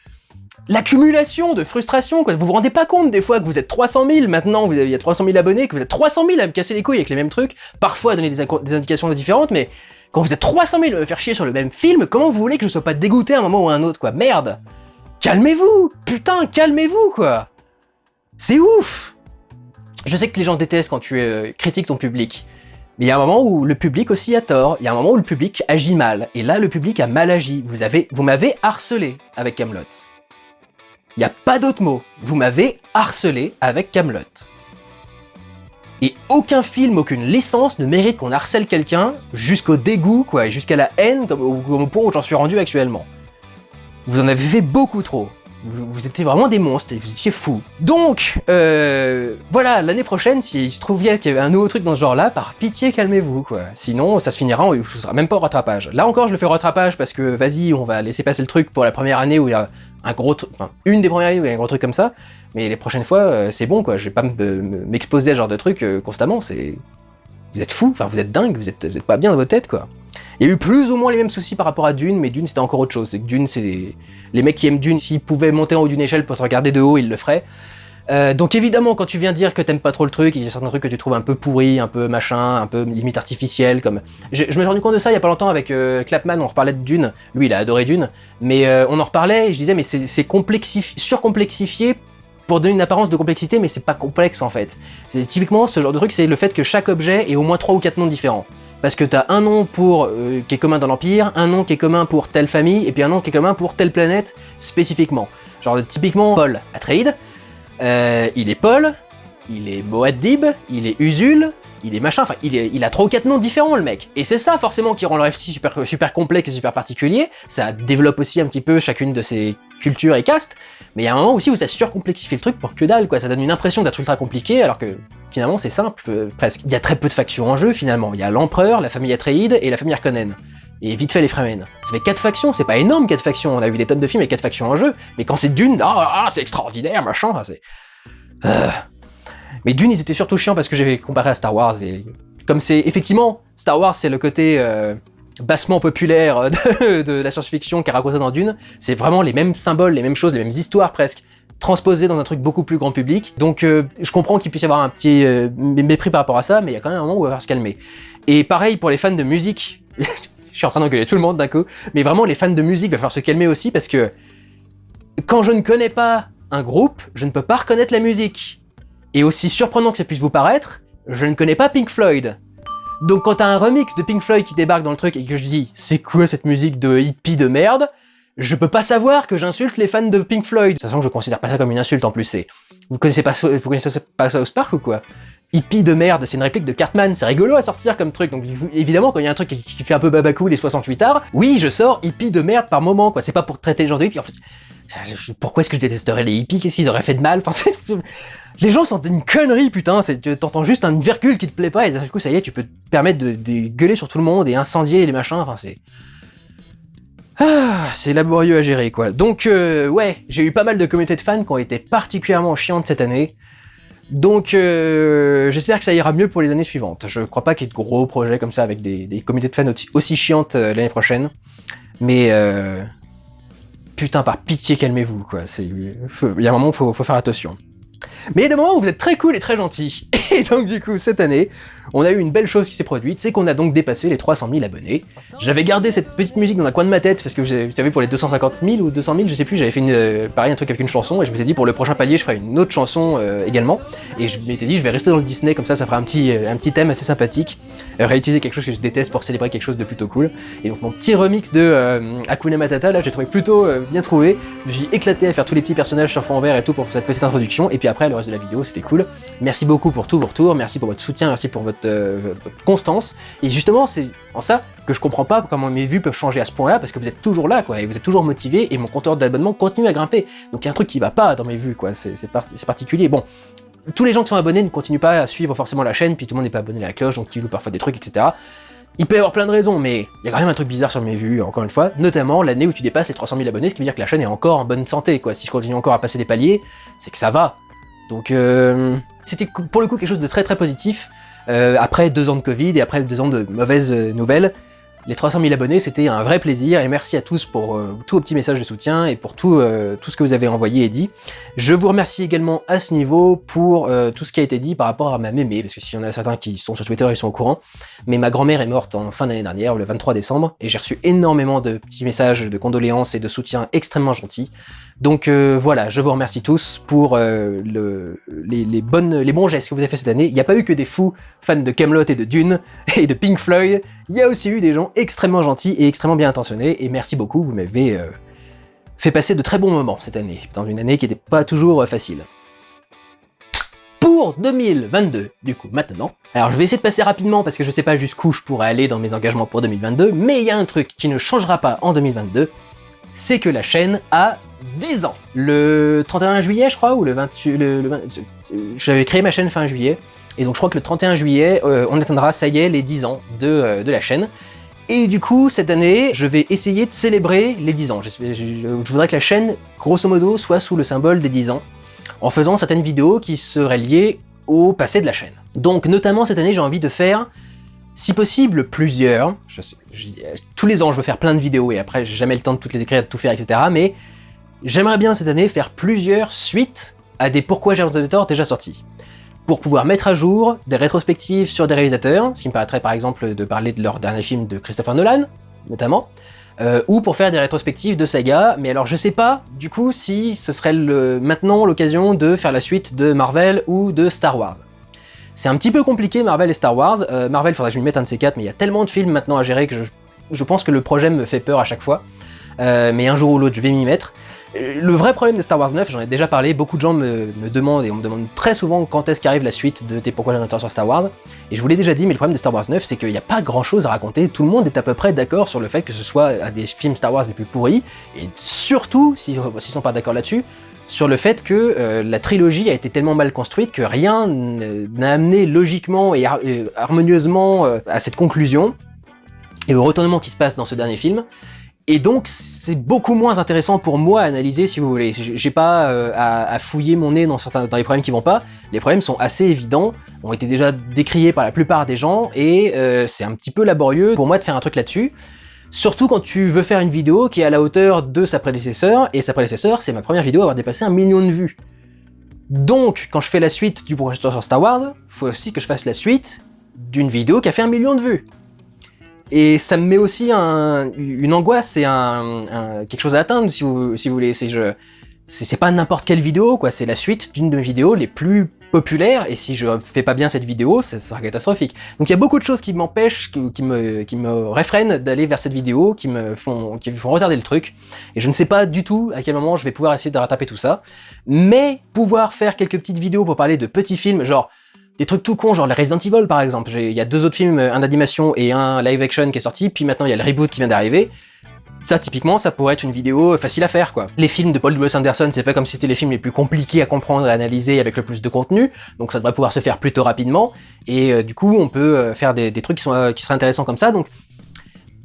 Speaker 1: l'accumulation de frustration quoi. Vous vous rendez pas compte des fois que vous êtes 300 000 maintenant, il y a 300 000 abonnés, que vous êtes 300 000 à me casser les couilles avec les mêmes trucs, parfois à donner des indications différentes, mais quand vous êtes 300 000 à me faire chier sur le même film, comment vous voulez que je sois pas dégoûté à un moment ou à un autre quoi? Merde! Calmez-vous! Putain, calmez-vous quoi! C'est ouf! Je sais que les gens détestent quand tu critiques ton public. Mais il y a un moment où le public aussi a tort, il y a un moment où le public agit mal, et là le public a mal agi, vous m'avez harcelé avec Kaamelott. Il n'y a pas d'autre mot, vous m'avez harcelé avec Kaamelott. Et aucun film, aucune licence ne mérite qu'on harcèle quelqu'un jusqu'au dégoût, quoi, et jusqu'à la haine, comme au point où j'en suis rendu actuellement. Vous en avez fait beaucoup trop. Vous étiez vraiment des monstres, vous étiez fous. Donc, voilà, l'année prochaine, s'il se trouvait qu'il y avait un nouveau truc dans ce genre-là, par pitié, calmez-vous, quoi. Sinon, ça se finira, ce sera même pas au rattrapage. Là encore, je le fais au rattrapage parce que, vas-y, on va laisser passer le truc pour la première année où il y a un gros truc, enfin, une des premières années où il y a un gros truc comme ça, mais les prochaines fois, c'est bon, quoi. Je vais pas m'exposer à ce genre de truc constamment, Vous êtes fous, enfin, vous êtes dingues, vous êtes pas bien dans votre tête, quoi. Il y a eu plus ou moins les mêmes soucis par rapport à Dune, mais Dune c'était encore autre chose. C'est que Dune, c'est les mecs qui aiment Dune, s'ils pouvaient monter en haut d'une échelle pour te regarder de haut, ils le feraient. Donc évidemment, quand tu viens dire que t'aimes pas trop le truc, il y a certains trucs que tu trouves un peu pourris, un peu machin, un peu limite artificiel, comme... Je me suis rendu compte de ça il y a pas longtemps avec Clapman, on reparlait de Dune. Lui, il a adoré Dune, mais on en reparlait et je disais, mais c'est surcomplexifié pour donner une apparence de complexité, mais c'est pas complexe en fait. Typiquement, ce genre de truc, c'est le fait que chaque objet ait au moins 3 ou 4 noms différents. Parce que t'as un nom pour qui est commun dans l'Empire, un nom qui est commun pour telle famille, et puis un nom qui est commun pour telle planète spécifiquement. Genre typiquement Paul Atreides, il est Paul, il est Moaddib, il est Usul, il est machin, enfin il a 3 ou 4 noms différents le mec. Et c'est ça forcément qui rend le récit super complexe et super particulier, ça développe aussi un petit peu chacune de ses cultures et castes, mais il y a un moment aussi où ça surcomplexifie le truc pour que dalle, quoi. Ça donne une impression d'être ultra compliqué alors que finalement c'est simple, presque. Il y a très peu de factions en jeu finalement, il y a l'Empereur, la famille Atreides et la famille Harkonnen. Et vite fait les Fremen. Ça fait 4 factions, c'est pas énorme 4 factions, on a vu des tonnes de films avec 4 factions en jeu, mais quand c'est Dune, c'est extraordinaire, machin, c'est... Mais Dune ils étaient surtout chiants parce que j'avais comparé à Star Wars, et comme c'est... Effectivement, Star Wars c'est le côté... bassement populaire de la science-fiction qui est raconté dans Dune, c'est vraiment les mêmes symboles, les mêmes choses, les mêmes histoires presque, transposées dans un truc beaucoup plus grand public. Donc je comprends qu'il puisse y avoir un petit mépris par rapport à ça, mais il y a quand même un moment où il va falloir se calmer. Et pareil pour les fans de musique, je suis en train d'engueuler tout le monde d'un coup, mais vraiment les fans de musique, il va falloir se calmer aussi parce que quand je ne connais pas un groupe, je ne peux pas reconnaître la musique. Et aussi surprenant que ça puisse vous paraître, je ne connais pas Pink Floyd. Donc quand t'as un remix de Pink Floyd qui débarque dans le truc et que je dis « C'est quoi cette musique de hippie de merde ?» Je peux pas savoir que j'insulte les fans de Pink Floyd. De toute façon, je considère pas ça comme une insulte en plus, c'est... Vous connaissez pas South Park ou quoi? Hippie de merde, c'est une réplique de Cartman, c'est rigolo à sortir comme truc, donc évidemment quand il y a un truc qui fait un peu babacou les 68 arts, oui je sors hippie de merde par moment, quoi, c'est pas pour traiter les gens de hippies, en fait, pourquoi est-ce que je détesterais les hippies, qu'est-ce qu'ils auraient fait de mal, enfin, les gens sont une connerie putain, t'entends juste une virgule qui te plaît pas et d'un coup ça y est, tu peux te permettre de gueuler sur tout le monde et incendier les machins, enfin c'est... c'est laborieux à gérer quoi. Donc ouais, j'ai eu pas mal de communautés de fans qui ont été particulièrement chiantes cette année. Donc j'espère que ça ira mieux pour les années suivantes. Je crois pas qu'il y ait de gros projets comme ça avec des communautés de fans aussi chiantes l'année prochaine. Mais putain, par pitié, calmez-vous quoi. Il y a un moment où faut faire attention. Mais il y a des moments où vous êtes très cool et très gentil. Et donc du coup, cette année, on a eu une belle chose qui s'est produite, c'est qu'on a donc dépassé les 300 000 abonnés. J'avais gardé cette petite musique dans un coin de ma tête, parce que vous savez, pour les 250 000 ou 200 000, je sais plus, j'avais fait pareil, un truc avec une chanson, et je me suis dit, pour le prochain palier, je ferai une autre chanson également. Et je m'étais dit, je vais rester dans le Disney, comme ça fera un petit thème assez sympathique. Réutiliser quelque chose que je déteste pour célébrer quelque chose de plutôt cool. Et donc mon petit remix de Hakuna Matata, là, j'ai trouvé plutôt bien trouvé. Je me suis éclaté à faire tous les petits personnages sur fond vert et tout pour cette petite introduction. Et puis après, le reste de la vidéo, c'était cool. Merci beaucoup pour tous vos retours, merci pour votre soutien, merci pour votre constance. Et justement, c'est en ça que je comprends pas comment mes vues peuvent changer à ce point-là, parce que vous êtes toujours là, quoi, et vous êtes toujours motivés, et mon compteur d'abonnement continue à grimper. Donc il y a un truc qui va pas dans mes vues, quoi, c'est particulier. Bon, tous les gens qui sont abonnés ne continuent pas à suivre forcément la chaîne, puis tout le monde n'est pas abonné à la cloche, donc ils louent parfois des trucs, etc. Il peut y avoir plein de raisons, mais il y a quand même un truc bizarre sur mes vues, encore une fois, notamment l'année où tu dépasses les 300 000 abonnés, ce qui veut dire que la chaîne est encore en bonne santé, quoi. Si je continue encore à passer des paliers, c'est que ça va. Donc c'était pour le coup quelque chose de très très positif. Après 2 ans de Covid et après 2 ans de mauvaises nouvelles, les 300 000 abonnés, c'était un vrai plaisir, et merci à tous pour tous vos petits messages de soutien et pour tout ce que vous avez envoyé et dit. Je vous remercie également à ce niveau pour tout ce qui a été dit par rapport à ma mémé, parce que s'il y en a certains qui sont sur Twitter, ils sont au courant, mais ma grand-mère est morte en fin d'année dernière, le 23 décembre, et j'ai reçu énormément de petits messages de condoléances et de soutien extrêmement gentils. Donc voilà, je vous remercie tous pour les bons gestes que vous avez fait cette année. Il n'y a pas eu que des fous fans de Kaamelott et de Dune et de Pink Floyd, il y a aussi eu des gens extrêmement gentils et extrêmement bien intentionnés, et merci beaucoup, vous m'avez fait passer de très bons moments cette année, dans une année qui n'était pas toujours facile. Pour 2022, du coup, maintenant, alors je vais essayer de passer rapidement parce que je sais pas jusqu'où je pourrais aller dans mes engagements pour 2022, mais il y a un truc qui ne changera pas en 2022, c'est que la chaîne a 10 ans. Le 31 juillet, je crois, ou le 28... J'avais créé ma chaîne fin juillet, et donc je crois que le 31 juillet, on atteindra, ça y est, les 10 ans de la chaîne. Et du coup, cette année, je vais essayer de célébrer les 10 ans. Je voudrais que la chaîne, grosso modo, soit sous le symbole des 10 ans, en faisant certaines vidéos qui seraient liées au passé de la chaîne. Donc, notamment, cette année, j'ai envie de faire, si possible, plusieurs. Tous les ans, je veux faire plein de vidéos, et après, j'ai jamais le temps de toutes les écrire, de tout faire, etc. Mais j'aimerais bien, cette année, faire plusieurs suites à des Pourquoi j'ai raison de tort déjà sortis, pour pouvoir mettre à jour des rétrospectives sur des réalisateurs, ce qui me paraîtrait par exemple de parler de leur dernier film de Christopher Nolan, notamment, ou pour faire des rétrospectives de sagas, mais alors je sais pas, du coup, si ce serait maintenant l'occasion de faire la suite de Marvel ou de Star Wars. C'est un petit peu compliqué, Marvel et Star Wars. Marvel, faudrait que je lui mette un de ces quatre, mais il y a tellement de films maintenant à gérer que je pense que le projet me fait peur à chaque fois. Mais un jour ou l'autre, je vais m'y mettre. Le vrai problème de Star Wars 9, j'en ai déjà parlé, beaucoup de gens me demandent, et on me demande très souvent quand est-ce qu'arrive la suite de T'es pourquoi j'ai un tort sur Star Wars, et je vous l'ai déjà dit, mais le problème de Star Wars 9, c'est qu'il n'y a pas grand chose à raconter, tout le monde est à peu près d'accord sur le fait que ce soit un des films Star Wars les plus pourris, et surtout, s'ils sont pas d'accord là-dessus, sur le fait que la trilogie a été tellement mal construite que rien n'a amené logiquement et harmonieusement à cette conclusion, et au retournement qui se passe dans ce dernier film. Et donc, c'est beaucoup moins intéressant pour moi à analyser, si vous voulez. J'ai pas à fouiller mon nez dans les problèmes qui vont pas. Les problèmes sont assez évidents, ont été déjà décriés par la plupart des gens, et c'est un petit peu laborieux pour moi de faire un truc là-dessus. Surtout quand tu veux faire une vidéo qui est à la hauteur de sa prédécesseur, et sa prédécesseur, c'est ma première vidéo à avoir dépassé 1 million de vues. Donc, quand je fais la suite du projet sur Star Wars, faut aussi que je fasse la suite d'une vidéo qui a fait 1 million de vues. Et ça me met aussi une angoisse et quelque chose à atteindre, si vous voulez. C'est pas n'importe quelle vidéo, quoi. C'est la suite d'une de mes vidéos les plus populaires, et si je fais pas bien cette vidéo, ça sera catastrophique. Donc il y a beaucoup de choses qui m'empêchent, qui me réfrènent d'aller vers cette vidéo, qui me font retarder le truc. Et je ne sais pas du tout à quel moment je vais pouvoir essayer de rattraper tout ça. Mais pouvoir faire quelques petites vidéos pour parler de petits films, genre des trucs tout cons, genre les Resident Evil par exemple. Il y a 2 autres films, un d'animation et un live action qui est sorti, puis maintenant il y a le reboot qui vient d'arriver. Ça, typiquement, ça pourrait être une vidéo facile à faire, quoi. Les films de Paul W. Anderson, c'est pas comme si c'était les films les plus compliqués à comprendre et à analyser avec le plus de contenu, donc ça devrait pouvoir se faire plutôt rapidement, et du coup, on peut faire des trucs qui seraient intéressants comme ça, donc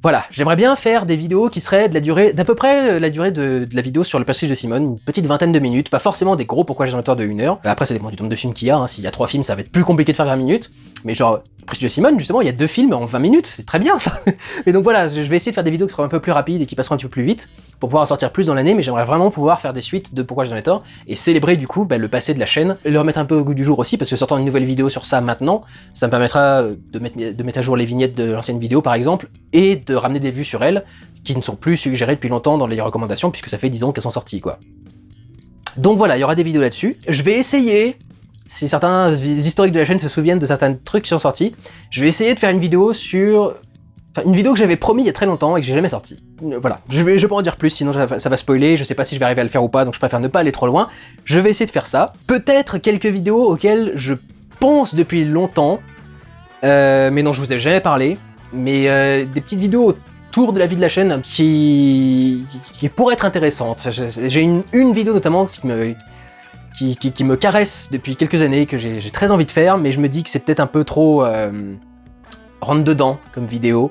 Speaker 1: voilà, j'aimerais bien faire des vidéos qui seraient de la durée, d'à peu près la durée de la vidéo sur le Prestige de Simone, une petite vingtaine de minutes, pas forcément des gros Pourquoi j'ai un tort de 1 heure. Après, ça dépend du nombre de films qu'il y a, hein. S'il y a 3 films, ça va être plus compliqué de faire 20 minutes, mais genre, Prestige de Simone, justement, il y a 2 films en 20 minutes, c'est très bien ça. Et donc voilà, je vais essayer de faire des vidéos qui seront un peu plus rapides et qui passeront un petit peu plus vite, pour pouvoir en sortir plus dans l'année, mais j'aimerais vraiment pouvoir faire des suites de Pourquoi j'ai un tort, et célébrer du coup le passé de la chaîne, le remettre un peu au goût du jour aussi, parce que sortant une nouvelle vidéo sur ça maintenant, ça me permettra de mettre à jour les vignettes de l'ancienne vidéo par exemple, et de ramener des vues sur elle, qui ne sont plus suggérées depuis longtemps dans les recommandations, puisque ça fait 10 ans qu'elles sont sorties, quoi. Donc voilà, il y aura des vidéos là-dessus. Je vais essayer, si certains historiques de la chaîne se souviennent de certains trucs qui sont sortis, je vais essayer de faire une vidéo sur... Enfin, une vidéo que j'avais promis il y a très longtemps et que j'ai jamais sorti. Voilà, je vais pas en dire plus, sinon ça va spoiler, je sais pas si je vais arriver à le faire ou pas, donc je préfère ne pas aller trop loin. Je vais essayer de faire ça. Peut-être quelques vidéos auxquelles je pense depuis longtemps, mais dont je vous ai jamais parlé, mais des petites vidéos autour de la vie de la chaîne qui pourraient être intéressantes. J'ai une vidéo notamment qui me caresse depuis quelques années, que j'ai très envie de faire, mais je me dis que c'est peut-être un peu trop rentre dedans comme vidéo.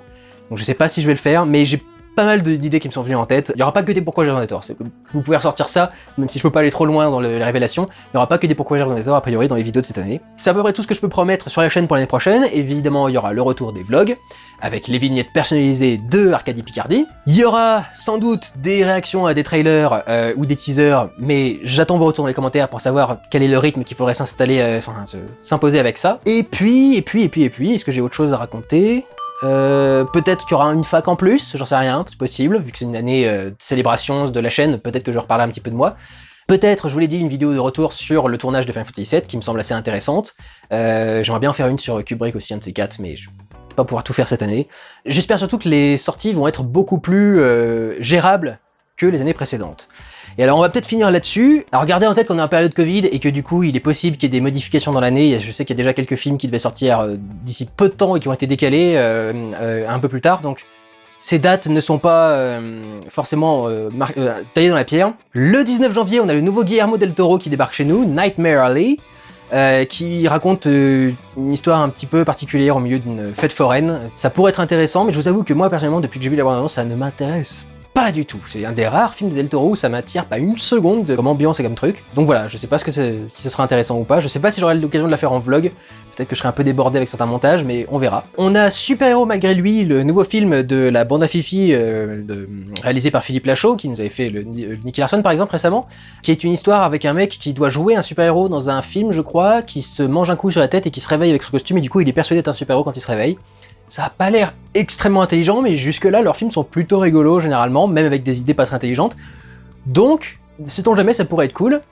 Speaker 1: Donc je sais pas si je vais le faire, mais j'ai pas mal d'idées qui me sont venues en tête. Il y aura pas que des Pourquoi j'ai raison de tort. Vous pouvez ressortir ça, même si je peux pas aller trop loin dans les révélations, il y aura pas que des Pourquoi j'ai raison de tort a priori dans les vidéos de cette année. C'est à peu près tout ce que je peux promettre sur la chaîne pour l'année prochaine. Évidemment, il y aura le retour des vlogs, avec les vignettes personnalisées de Arcadie Picardie. Il y aura sans doute des réactions à des trailers ou des teasers, mais j'attends vos retours dans les commentaires pour savoir quel est le rythme qu'il faudrait s'installer, s'imposer avec ça. Et puis, est-ce que j'ai autre chose à raconter ? Peut-être qu'il y aura une fac en plus, j'en sais rien, c'est possible, vu que c'est une année de célébration de la chaîne, peut-être que je reparlerai un petit peu de moi. Peut-être, je vous l'ai dit, une vidéo de retour sur le tournage de Final Fantasy VII, qui me semble assez intéressante. J'aimerais bien en faire une sur Kubrick aussi, un de ces 4, mais je vais pas pouvoir tout faire cette année. J'espère surtout que les sorties vont être beaucoup plus gérables que les années précédentes. Et alors on va peut-être finir là-dessus. Alors gardez en tête qu'on est en période Covid et que du coup il est possible qu'il y ait des modifications dans l'année. Je sais qu'il y a déjà quelques films qui devaient sortir d'ici peu de temps et qui ont été décalés un peu plus tard, donc ces dates ne sont pas forcément taillées dans la pierre. Le 19 janvier, on a le nouveau Guillermo del Toro qui débarque chez nous, Nightmare Alley, qui raconte une histoire un petit peu particulière au milieu d'une fête foraine. Ça pourrait être intéressant, mais je vous avoue que moi, personnellement, depuis que j'ai vu la bande-annonce, ça ne m'intéresse pas du tout. C'est un des rares films de Del Toro où ça m'attire pas une seconde comme ambiance et comme truc. Donc voilà, je sais pas si ce sera intéressant ou pas. Je sais pas si j'aurai l'occasion de la faire en vlog. Peut-être que je serai un peu débordé avec certains montages, mais on verra. On a Super Héros malgré lui, le nouveau film de la bande à Fifi, réalisé par Philippe Lachaud, qui nous avait fait le Nicky Larson par exemple récemment, qui est une histoire avec un mec qui doit jouer un super héros dans un film, je crois, qui se mange un coup sur la tête et qui se réveille avec son costume, et du coup il est persuadé d'être un super héros quand il se réveille. Ça a pas l'air extrêmement intelligent, mais jusque-là, leurs films sont plutôt rigolos généralement, même avec des idées pas très intelligentes. Donc, sait-on jamais, ça pourrait être cool.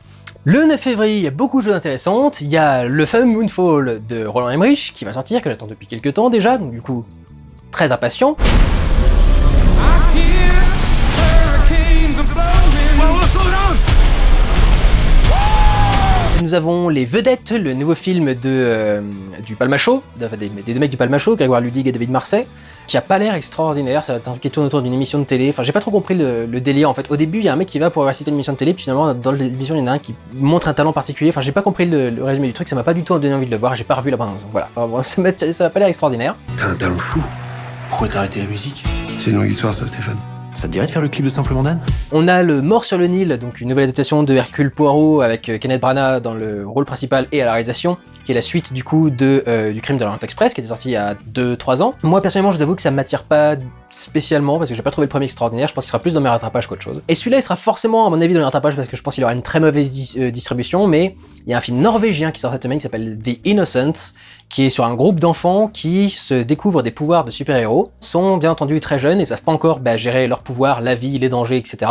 Speaker 1: Le 9 février, il y a beaucoup de choses intéressantes. Il y a le fameux Moonfall de Roland Emmerich qui va sortir, que j'attends depuis quelques temps déjà, donc du coup, très impatient. Nous avons Les Vedettes, le nouveau film du Palmacho, des deux mecs du Palmacho, Grégoire Ludig et David Marsay, qui a pas l'air extraordinaire. Ça va être un truc qui tourne autour d'une émission de télé. Enfin, j'ai pas trop compris le délire en fait. Au début, il y a un mec qui va pour assister à une émission de télé, puis finalement, dans l'émission, il y en a un qui montre un talent particulier. Enfin, j'ai pas compris le résumé du truc, ça m'a pas du tout donné envie de le voir, j'ai pas revu la bande. Voilà, enfin, bon, ça va pas l'air extraordinaire.
Speaker 2: T'as un talent fou. Pourquoi t'as arrêté la musique?
Speaker 3: C'est une longue histoire ça, Stéphane.
Speaker 2: Ça te dirait de faire le clip de Simplement Dan?
Speaker 1: On a le Mort sur le Nil, donc une nouvelle adaptation de Hercule Poirot avec Kenneth Branagh dans le rôle principal et à la réalisation, qui est la suite du coup du Crime de l'Orient Express, qui était sorti il y a 2-3 ans. Moi personnellement, je vous avoue que ça m'attire pas spécialement parce que j'ai pas trouvé le premier extraordinaire. Je pense qu'il sera plus dans mes rattrapages qu'autre chose. Et celui-là, il sera forcément à mon avis dans mes rattrapages parce que je pense qu'il aura une très mauvaise distribution. Mais il y a un film norvégien qui sort cette semaine qui s'appelle The Innocents, qui est sur un groupe d'enfants qui se découvrent des pouvoirs de super-héros, sont bien entendu très jeunes et savent pas encore gérer leurs pouvoirs, la vie, les dangers, etc.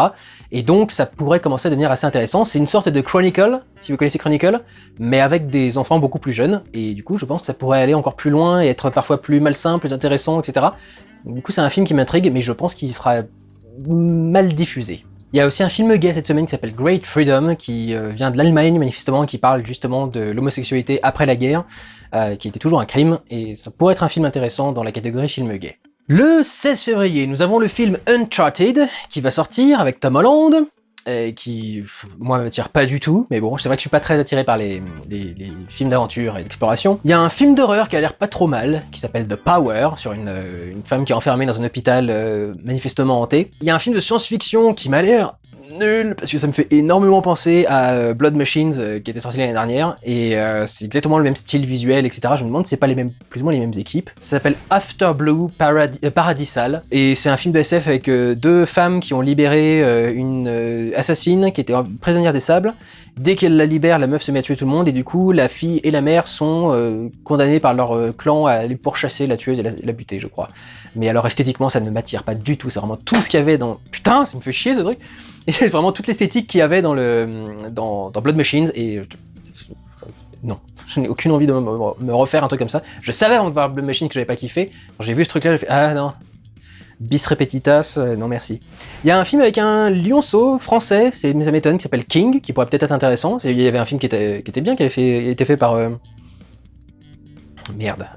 Speaker 1: Et donc ça pourrait commencer à devenir assez intéressant. C'est une sorte de Chronicle, si vous connaissez Chronicle, mais avec des enfants beaucoup plus jeunes. Et du coup, je pense que ça pourrait aller encore plus loin et être parfois plus malsain, plus intéressant, etc. Du coup, c'est un film qui m'intrigue, mais je pense qu'il sera mal diffusé. Il y a aussi un film gay cette semaine qui s'appelle Great Freedom, qui vient de l'Allemagne manifestement, qui parle justement de l'homosexualité après la guerre, qui était toujours un crime, et ça pourrait être un film intéressant dans la catégorie film gay. Le 16 février, nous avons le film Uncharted, qui va sortir avec Tom Holland, qui, moi, m'attire pas du tout, mais bon, c'est vrai que je suis pas très attiré par les films d'aventure et d'exploration. Il y a un film d'horreur qui a l'air pas trop mal, qui s'appelle The Power, sur une femme qui est enfermée dans un hôpital manifestement hanté. Il y a un film de science-fiction qui m'a l'air nul, parce que ça me fait énormément penser à Blood Machines, qui était sorti l'année dernière, et c'est exactement le même style visuel, etc. Je me demande si c'est pas plus ou moins les mêmes équipes. Ça s'appelle After Blue Paradisal, et c'est un film de SF avec deux femmes qui ont libéré une assassine qui était prisonnière des sables. Dès qu'elle la libère, la meuf se met à tuer tout le monde, et du coup, la fille et la mère sont condamnées par leur clan à aller pourchasser la tueuse et la buter, je crois. Mais alors esthétiquement, ça ne m'attire pas du tout, c'est vraiment tout ce qu'il y avait dans... Putain, ça me fait chier ce truc. Et c'est vraiment toute l'esthétique qu'il y avait dans Blood Machines, et... Non, je n'ai aucune envie de me refaire un truc comme ça. Je savais avant de voir Blood Machines que j'avais pas kiffé. Quand j'ai vu ce truc-là, j'ai fait « Ah non, bis repetitas, non merci ». Il y a un film avec un lionceau français, ça m'étonne, qui s'appelle King, qui pourrait peut-être être intéressant. Il y avait un film qui était bien, qui avait été fait par... Merde,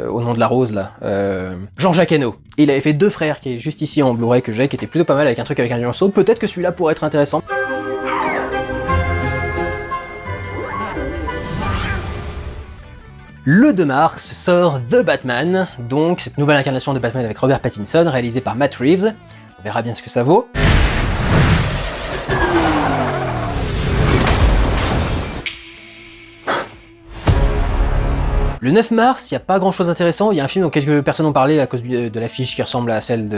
Speaker 1: au nom de la rose là, Jean-Jacques Hano. Il avait fait Deux Frères qui est juste ici en Blu-ray que j'ai, qui était plutôt pas mal avec un truc avec un lionceau. Peut-être que celui-là pourrait être intéressant. Le 2 mars sort The Batman, donc cette nouvelle incarnation de Batman avec Robert Pattinson, réalisée par Matt Reeves. On verra bien ce que ça vaut. Le 9 mars, il n'y a pas grand chose d'intéressant. Il y a un film dont quelques personnes ont parlé à cause de l'affiche qui ressemble à celle du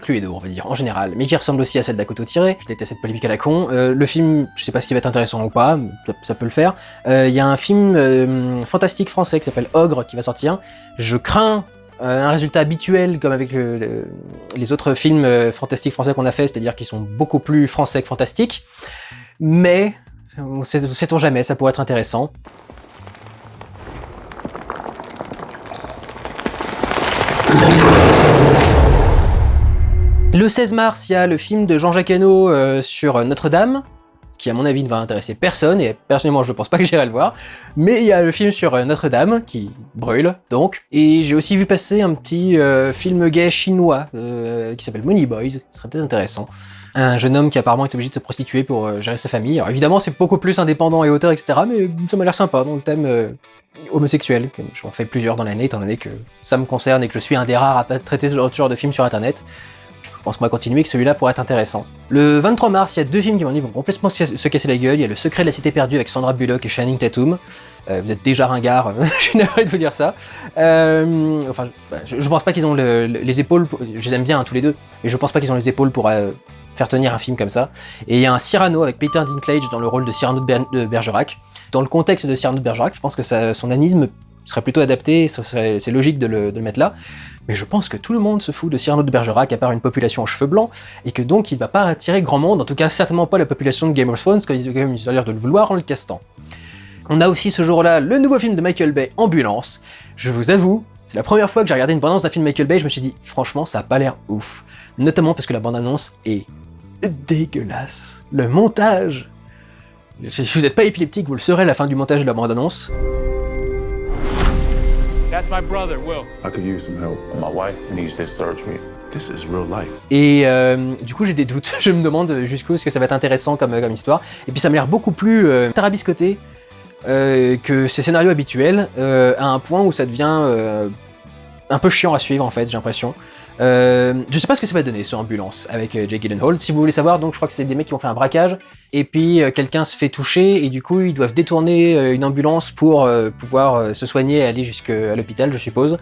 Speaker 1: Cluedo, on va dire, en général, mais qui ressemble aussi à celle d'À couteau tiré. Je déteste cette polémique à la con. Le film, je sais pas s'il va être intéressant ou pas, ça peut le faire. Il y a un film fantastique français qui s'appelle Ogre qui va sortir. Je crains un résultat habituel comme avec les autres films fantastiques français qu'on a fait, c'est-à-dire qu'ils sont beaucoup plus français que fantastiques. Mais, sait-on jamais, ça pourrait être intéressant. Le 16 mars, il y a le film de Jean-Jacques Hano sur Notre-Dame. qui à mon avis ne va intéresser personne, et personnellement je pense pas que j'irai le voir, mais il y a le film sur Notre-Dame, qui brûle, donc, et j'ai aussi vu passer un petit film gay chinois, qui s'appelle Money Boys, qui serait peut-être intéressant. Un jeune homme qui apparemment est obligé de se prostituer pour gérer sa famille. Alors évidemment c'est beaucoup plus indépendant et auteur, etc., mais ça m'a l'air sympa, dans le thème homosexuel, j'en fais plusieurs dans l'année, étant donné que ça me concerne et que je suis un des rares à pas traiter ce genre de film sur internet. Je pense qu'on va continuer, que celui-là pourrait être intéressant. Le 23 mars, il y a 2 films qui vont complètement se casser la gueule. Il y a Le Secret de la Cité Perdue avec Sandra Bullock et Channing Tatum. Vous êtes déjà ringard, je suis navré de vous dire ça. Enfin, je pense pas qu'ils ont les épaules, je les aime bien tous les deux, mais je pense pas qu'ils ont les épaules pour faire tenir un film comme ça. Et il y a un Cyrano avec Peter Dinklage dans le rôle de Cyrano de Bergerac. Dans le contexte de Cyrano de Bergerac, je pense que son anisme serait plutôt adapté, c'est logique de le mettre là. Mais je pense que tout le monde se fout de Cyrano de Bergerac, à part une population aux cheveux blancs, et que donc il va pas attirer grand monde, en tout cas certainement pas la population de Game of Thrones, comme ils ont l'air de le vouloir en le castant. On a aussi ce jour-là le nouveau film de Michael Bay, Ambulance. Je vous avoue, c'est la première fois que j'ai regardé une bande-annonce d'un film de Michael Bay, je me suis dit, franchement, ça a pas l'air ouf. Notamment parce que la bande-annonce est dégueulasse. Le montage... Si vous n'êtes pas épileptique, vous le serez à la fin du montage de la bande-annonce.
Speaker 3: That's my brother, Will.
Speaker 4: I could use some help.
Speaker 3: My wife needs this surgery.
Speaker 4: This is real life.
Speaker 1: Et du coup j'ai des doutes, je me demande jusqu'où est-ce que ça va être intéressant comme histoire. Et puis ça m'a l'air beaucoup plus tarabiscoté que ses scénarios habituels, à un point où ça devient un peu chiant à suivre en fait, j'ai l'impression. Je sais pas ce que ça va donner sur Ambulance avec Jake Gyllenhaal. Si vous voulez savoir, donc je crois que c'est des mecs qui ont fait un braquage et puis quelqu'un se fait toucher et du coup ils doivent détourner une ambulance pour pouvoir se soigner et aller jusqu'à l'hôpital, je suppose.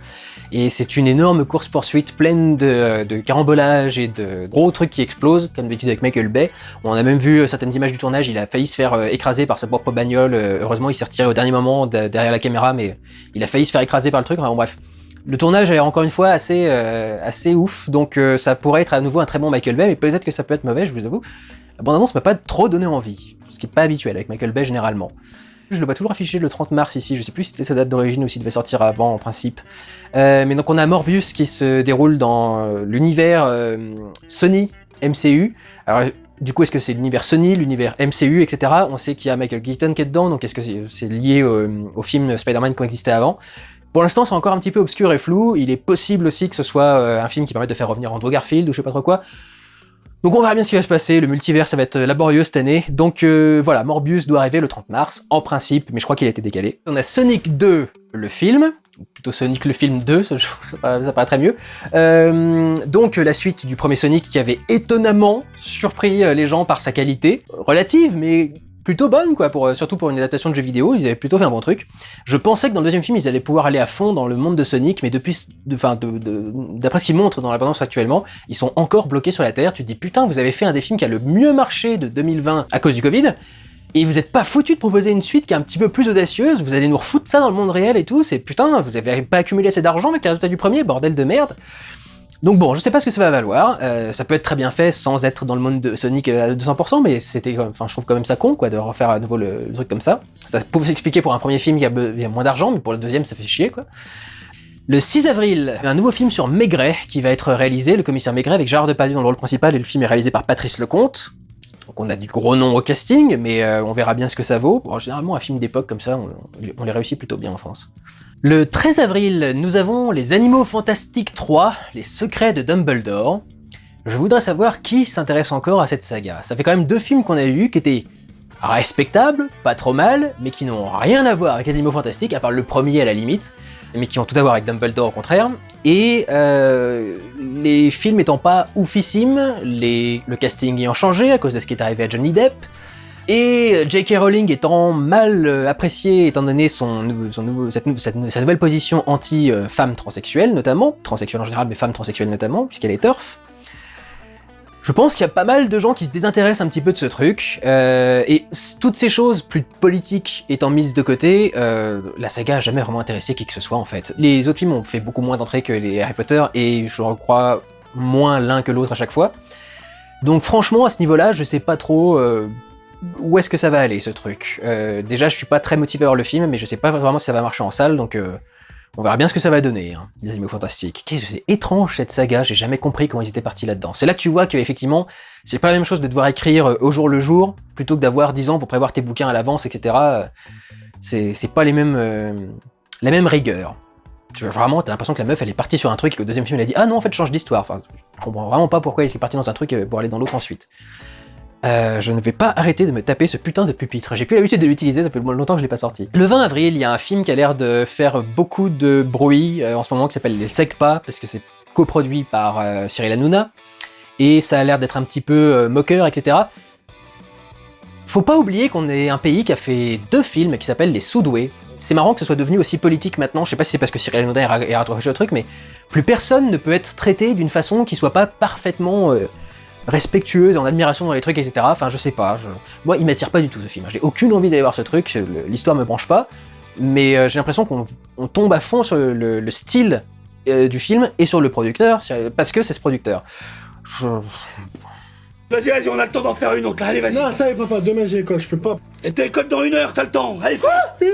Speaker 1: Et c'est une énorme course-poursuite pleine de carambolages et de gros trucs qui explosent, comme d'habitude avec Michael Bay. On a même vu certaines images du tournage, il a failli se faire écraser par sa propre bagnole. Heureusement il s'est retiré au dernier moment derrière la caméra, mais il a failli se faire écraser par le truc. Enfin, bon, bref. Le tournage a l'air encore une fois assez ouf, donc ça pourrait être à nouveau un très bon Michael Bay, mais peut-être que ça peut être mauvais, je vous avoue. La bande-annonce m'a pas trop donné envie, ce qui est pas habituel avec Michael Bay généralement. Je le vois toujours affiché le 30 mars ici, je sais plus si c'était sa date d'origine ou s'il devait sortir avant en principe. Mais donc on a Morbius qui se déroule dans l'univers Sony MCU. Alors du coup, est-ce que c'est l'univers Sony, l'univers MCU, etc. On sait qu'il y a Michael Keaton qui est dedans, donc est-ce que c'est lié au film Spider-Man qui existait avant? Pour l'instant, c'est encore un petit peu obscur et flou. Il est possible aussi que ce soit un film qui permette de faire revenir Andrew Garfield ou je sais pas trop quoi. Donc on verra bien ce qui va se passer. Le multivers, ça va être laborieux cette année. Donc voilà, Morbius doit arriver le 30 mars, en principe, mais je crois qu'il a été décalé. On a Sonic 2, le film. Plutôt Sonic le film 2, ça paraît très mieux. Donc la suite du premier Sonic qui avait étonnamment surpris les gens par sa qualité. Relative, mais... plutôt bonne, quoi, surtout pour une adaptation de jeu vidéo, ils avaient plutôt fait un bon truc. Je pensais que dans le deuxième film, ils allaient pouvoir aller à fond dans le monde de Sonic, mais d'après ce qu'ils montrent dans la bande-annonce actuellement, ils sont encore bloqués sur la Terre. Tu te dis, putain, vous avez fait un des films qui a le mieux marché de 2020 à cause du Covid, et vous êtes pas foutu de proposer une suite qui est un petit peu plus audacieuse, vous allez nous refoutre ça dans le monde réel et tout, c'est putain, vous avez pas accumulé assez d'argent avec les résultats du premier, bordel de merde. Donc bon, je sais pas ce que ça va valoir, ça peut être très bien fait sans être dans le monde de Sonic à 200%, mais c'était, enfin, je trouve quand même ça con, quoi, de refaire à nouveau le truc comme ça. Ça pouvait s'expliquer pour un premier film qui a moins d'argent, mais pour le deuxième, ça fait chier, quoi. Le 6 avril, un nouveau film sur Maigret qui va être réalisé, le commissaire Maigret avec Gérard Depardieu dans le rôle principal, et le film est réalisé par Patrice Lecomte. Donc on a du gros nom au casting, mais on verra bien ce que ça vaut. Bon, généralement, un film d'époque comme ça, on les réussit plutôt bien en France. Le 13 avril, nous avons Les Animaux Fantastiques 3, Les Secrets de Dumbledore. Je voudrais savoir qui s'intéresse encore à cette saga. Ça fait quand même 2 films qu'on a eus qui étaient respectables, pas trop mal, mais qui n'ont rien à voir avec Les Animaux Fantastiques, à part le premier à la limite, mais qui ont tout à voir avec Dumbledore au contraire. Et les films étant pas oufissimes, le casting ayant changé à cause de ce qui est arrivé à Johnny Depp, et J.K. Rowling étant mal appréciée étant donné sa nouvelle position anti-femme transsexuelle notamment, transsexuelle en général mais femme transsexuelle notamment, puisqu'elle est TERF, je pense qu'il y a pas mal de gens qui se désintéressent un petit peu de ce truc, et toutes ces choses plus politiques étant mises de côté, la saga a jamais vraiment intéressé qui que ce soit en fait. Les autres films ont fait beaucoup moins d'entrées que les Harry Potter, et je crois moins l'un que l'autre à chaque fois. Donc franchement, à ce niveau-là, je sais pas trop... où est-ce que ça va aller ce truc. Déjà je suis pas très motivé à voir le film, mais je sais pas vraiment si ça va marcher en salle, donc On verra bien ce que ça va donner, hein, les Animaux Fantastiques. Qu'est-ce que c'est étrange cette saga, j'ai jamais compris comment ils étaient partis là-dedans. C'est là que tu vois qu'effectivement, c'est pas la même chose de devoir écrire au jour le jour, plutôt que d'avoir 10 ans pour prévoir tes bouquins à l'avance, etc. C'est pas les mêmes, la même rigueur. Vraiment, t'as l'impression que la meuf, elle est partie sur un truc et qu'au deuxième film, elle a dit « Ah non, en fait, je change d'histoire ». Enfin, je comprends vraiment pas pourquoi elle est partie dans un truc pour aller dans l'autre ensuite. Je ne vais pas arrêter de me taper ce putain de pupitre. J'ai plus l'habitude de l'utiliser, ça fait longtemps que je l'ai pas sorti. Le 20 avril, il y a un film qui a l'air de faire beaucoup de bruit en ce moment qui s'appelle Les Segpa, parce que c'est coproduit par Cyril Hanouna, et ça a l'air d'être un petit peu moqueur, etc. Faut pas oublier qu'on est un pays qui a fait 2 films qui s'appellent Les Soudoués. C'est marrant que ce soit devenu aussi politique maintenant, je sais pas si c'est parce que Cyril Hanouna est rattrapé le truc, mais plus personne ne peut être traité d'une façon qui soit pas parfaitement respectueuse, en admiration dans les trucs, etc. Enfin, je sais pas. Moi, il m'attire pas du tout ce film. J'ai aucune envie d'aller voir ce truc, l'histoire me branche pas, mais j'ai l'impression qu'on tombe à fond sur le style du film et sur le producteur, parce que c'est ce producteur.
Speaker 2: Vas-y, on a le temps d'en faire une autre. Allez, vas-y.
Speaker 5: Non, ça y est, papa, demain j'ai école, je peux pas.
Speaker 2: Et t'as école dans 1 heure, t'as le temps. Allez, fais.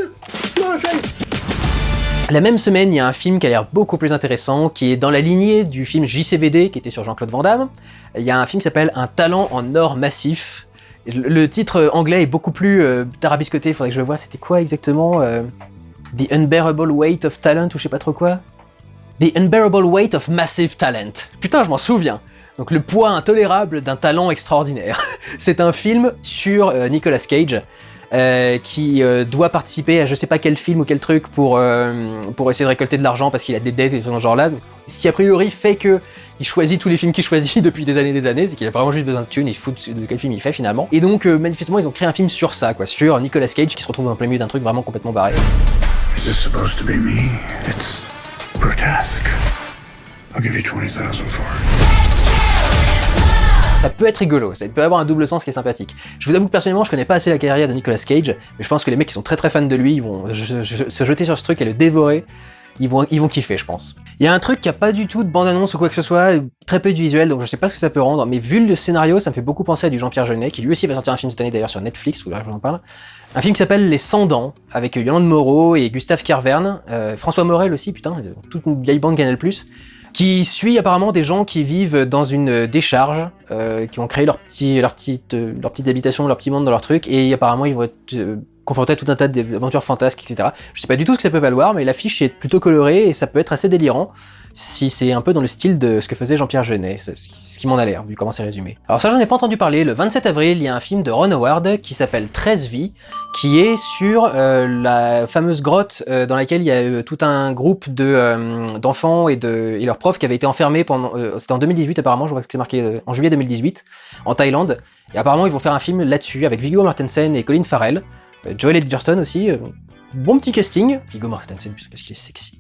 Speaker 5: Non, ça y est.
Speaker 1: La même semaine, il y a un film qui a l'air beaucoup plus intéressant, qui est dans la lignée du film JCVD, qui était sur Jean-Claude Van Damme. Il y a un film qui s'appelle Un talent en or massif. Le titre anglais est beaucoup plus tarabiscoté, il faudrait que je le voie, c'était quoi exactement The Unbearable Weight of Talent, ou je sais pas trop quoi. The Unbearable Weight of Massive Talent. Putain, je m'en souviens. Donc le poids intolérable d'un talent extraordinaire. C'est un film sur Nicolas Cage, qui doit participer à je sais pas quel film ou quel truc pour essayer de récolter de l'argent parce qu'il a des dettes et ce genre-là. Ce qui a priori fait que il choisit tous les films qu'il choisit depuis des années, c'est qu'il a vraiment juste besoin de thunes, il se fout de quel film il fait finalement. Et donc manifestement ils ont créé un film sur ça, quoi, sur Nicolas Cage qui se retrouve en plein milieu d'un truc vraiment complètement barré.
Speaker 4: Is this supposed to be me? It's grotesque. I'll give you 20,000 for it.
Speaker 1: Ça peut être rigolo, ça peut avoir un double sens qui est sympathique. Je vous avoue que personnellement, je connais pas assez la carrière de Nicolas Cage, mais je pense que les mecs qui sont très très fans de lui, ils vont se jeter sur ce truc et le dévorer. Ils vont kiffer, je pense. Il y a un truc qui a pas du tout de bande-annonce ou quoi que ce soit, très peu de visuel, donc je sais pas ce que ça peut rendre, mais vu le scénario, ça me fait beaucoup penser à du Jean-Pierre Jeunet, qui lui aussi va sortir un film cette année d'ailleurs sur Netflix, où là je vous en parle. Un film qui s'appelle Les 100 dents, avec Yolande Moreau et Gustave Kervern, François Morel aussi, putain, toute une vieille bande Canal+, qui suit apparemment des gens qui vivent dans une décharge, qui ont créé leur petite habitation, leur petit monde dans leur truc, et apparemment ils vont être confrontés à tout un tas d'aventures fantasques, etc. Je sais pas du tout ce que ça peut valoir, mais l'affiche est plutôt colorée et ça peut être assez délirant, si c'est un peu dans le style de ce que faisait Jean-Pierre Jeunet, ce qui m'en a l'air, vu comment c'est résumé. Alors ça, j'en ai pas entendu parler. Le 27 avril, il y a un film de Ron Howard qui s'appelle 13 vies, qui est sur la fameuse grotte dans laquelle il y a tout un groupe d'enfants et leurs profs qui avaient été enfermés pendant... c'était en 2018 apparemment, je vois que c'est marqué en juillet 2018, en Thaïlande, et apparemment ils vont faire un film là-dessus, avec Viggo Mortensen et Colin Farrell, Joel Edgerton aussi, bon petit casting, Viggo Mortensen, parce qu'il est sexy.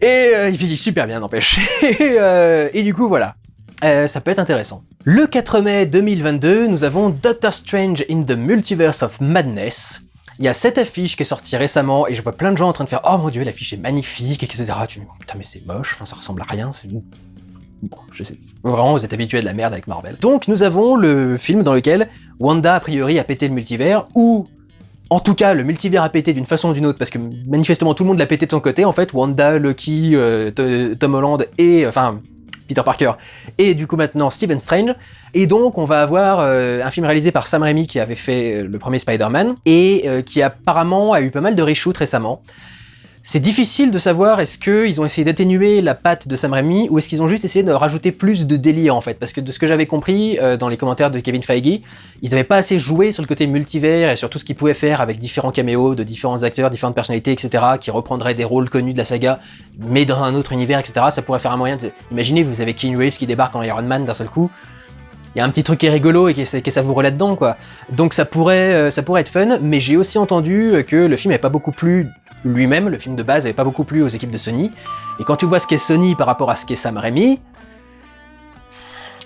Speaker 1: Et il vit super bien, n'empêche. Et du coup, voilà. Ça peut être intéressant. Le 4 mai 2022, nous avons Doctor Strange in the Multiverse of Madness. Il y a cette affiche qui est sortie récemment, et je vois plein de gens en train de faire « Oh mon dieu, l'affiche est magnifique, etc. » Tu me dis « Putain, mais c'est moche, enfin, ça ressemble à rien, c'est... » Bon, je sais. Vraiment, vous êtes habitués à de la merde avec Marvel. Donc, nous avons le film dans lequel Wanda, a priori, a pété le multivers, ou... En tout cas, le multivers a pété d'une façon ou d'une autre, parce que manifestement tout le monde l'a pété de son côté, en fait, Wanda, Loki, Tom Holland et... enfin, Peter Parker, et du coup maintenant Stephen Strange, et donc on va avoir un film réalisé par Sam Raimi qui avait fait le premier Spider-Man, et qui apparemment a eu pas mal de reshoots récemment. C'est difficile de savoir est-ce qu'ils ont essayé d'atténuer la patte de Sam Raimi ou est-ce qu'ils ont juste essayé de rajouter plus de délire en fait, parce que de ce que j'avais compris dans les commentaires de Kevin Feige, ils avaient pas assez joué sur le côté multivers et sur tout ce qu'ils pouvaient faire avec différents caméos de différents acteurs, différentes personnalités, etc., qui reprendraient des rôles connus de la saga, mais dans un autre univers, etc. Ça pourrait faire un moyen de... Imaginez, vous avez Keanu Reeves qui débarque en Iron Man d'un seul coup, il y a un petit truc qui est rigolo et qui est savoureux là-dedans, quoi. Donc ça pourrait être fun, mais j'ai aussi entendu que le film n'avait pas beaucoup plu lui-même, le film de base n'avait pas beaucoup plu aux équipes de Sony, et quand tu vois ce qu'est Sony par rapport à ce qu'est Sam Raimi,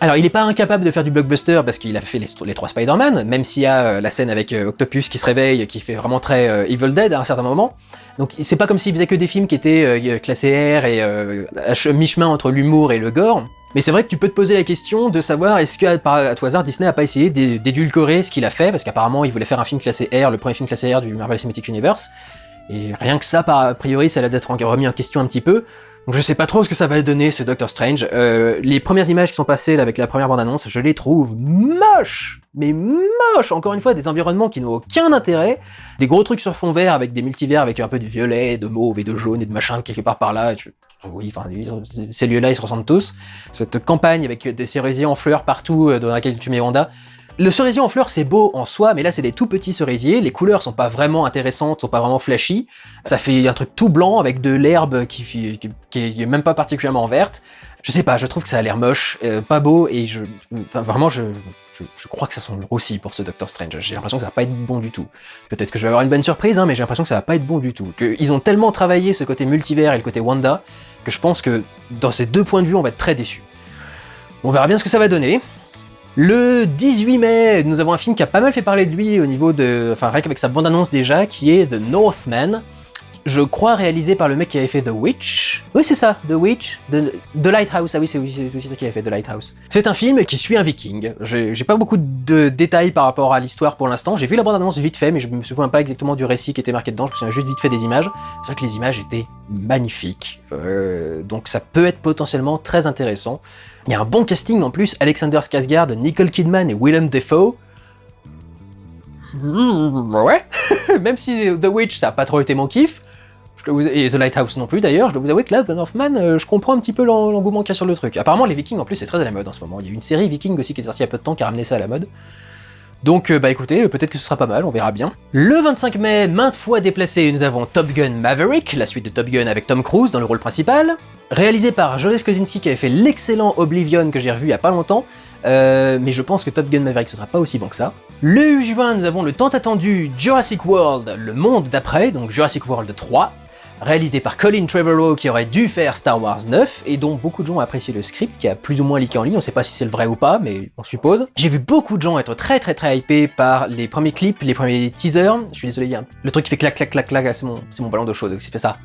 Speaker 1: alors il est pas incapable de faire du blockbuster parce qu'il a fait les 3 Spider-Man, même s'il y a la scène avec Octopus qui se réveille, qui fait vraiment très Evil Dead à un certain moment, donc c'est pas comme s'il faisait que des films qui étaient classés R et à mi-chemin entre l'humour et le gore. Mais c'est vrai que tu peux te poser la question de savoir est-ce qu'à tout hasard Disney a pas essayé d'édulcorer ce qu'il a fait, parce qu'apparemment il voulait faire un film classé R, le premier film classé R du Marvel Cinematic Universe, Et rien que ça, a priori, ça a l'air d'être remis en question un petit peu. Donc je sais pas trop ce que ça va donner, ce Doctor Strange. Les premières images qui sont passées là, avec la première bande-annonce, je les trouve moches, mais moches. Encore une fois, des environnements qui n'ont aucun intérêt, des gros trucs sur fond vert avec des multivers avec un peu de violet, de mauve et de jaune et de machin quelque part par là. Oui, enfin, ces lieux-là, ils se ressemblent tous. Cette campagne avec des cerisiers en fleurs partout dans laquelle tu mets Wanda. Le cerisier en fleurs, c'est beau en soi, mais là, c'est des tout petits cerisiers. Les couleurs sont pas vraiment intéressantes, sont pas vraiment flashy. Ça fait un truc tout blanc avec de l'herbe qui est même pas particulièrement verte. Je sais pas, je trouve que ça a l'air moche, pas beau, et je crois que ça sent le roussi pour ce Doctor Strange. J'ai l'impression que ça va pas être bon du tout. Peut-être que je vais avoir une bonne surprise, hein, mais j'ai l'impression que ça va pas être bon du tout. Ils ont tellement travaillé ce côté multivers et le côté Wanda, que je pense que dans ces deux points de vue, on va être très déçus. On verra bien ce que ça va donner. Le 18 mai, nous avons un film qui a pas mal fait parler de lui au niveau de... Enfin, rien qu'avec sa bande-annonce déjà, qui est The Northman. Je crois réalisé par le mec qui avait fait The Witch. Oui, c'est ça, The Witch. The Lighthouse, ah oui, c'est ça qui avait fait, The Lighthouse. C'est un film qui suit un viking. J'ai pas beaucoup de détails par rapport à l'histoire pour l'instant. J'ai vu la bande-annonce vite fait, mais je me souviens pas exactement du récit qui était marqué dedans. Je me souviens juste vite fait des images. C'est vrai que les images étaient magnifiques. Donc ça peut être potentiellement très intéressant. Il y a un bon casting en plus, Alexander Skarsgård, Nicole Kidman et Willem Dafoe. Ouais. Même si The Witch, ça a pas trop été mon kiff, et The Lighthouse non plus d'ailleurs, je dois vous avouer que là, The Northman, je comprends un petit peu l'engouement qu'il y a sur le truc. Apparemment, les Vikings en plus, c'est très à la mode en ce moment. Il y a une série Viking aussi qui est sortie il y a peu de temps qui a ramené ça à la mode. Donc bah écoutez, peut-être que ce sera pas mal, on verra bien. Le 25 mai, maintes fois déplacé, nous avons Top Gun Maverick, la suite de Top Gun avec Tom Cruise dans le rôle principal, réalisé par Joseph Kosinski qui avait fait l'excellent Oblivion que j'ai revu il y a pas longtemps, mais je pense que Top Gun Maverick ce sera pas aussi bon que ça. Le 8 juin, nous avons le tant attendu Jurassic World, le monde d'après, donc Jurassic World 3, réalisé par Colin Trevorrow qui aurait dû faire Star Wars 9, et dont beaucoup de gens ont apprécié le script, qui a plus ou moins leaké en ligne, on sait pas si c'est le vrai ou pas, mais on suppose. J'ai vu beaucoup de gens être très hypés par les premiers clips, les premiers teasers, je suis désolé, il y a le truc qui fait clac clac clac clac, c'est mon ballon d'eau chaude qui fait ça.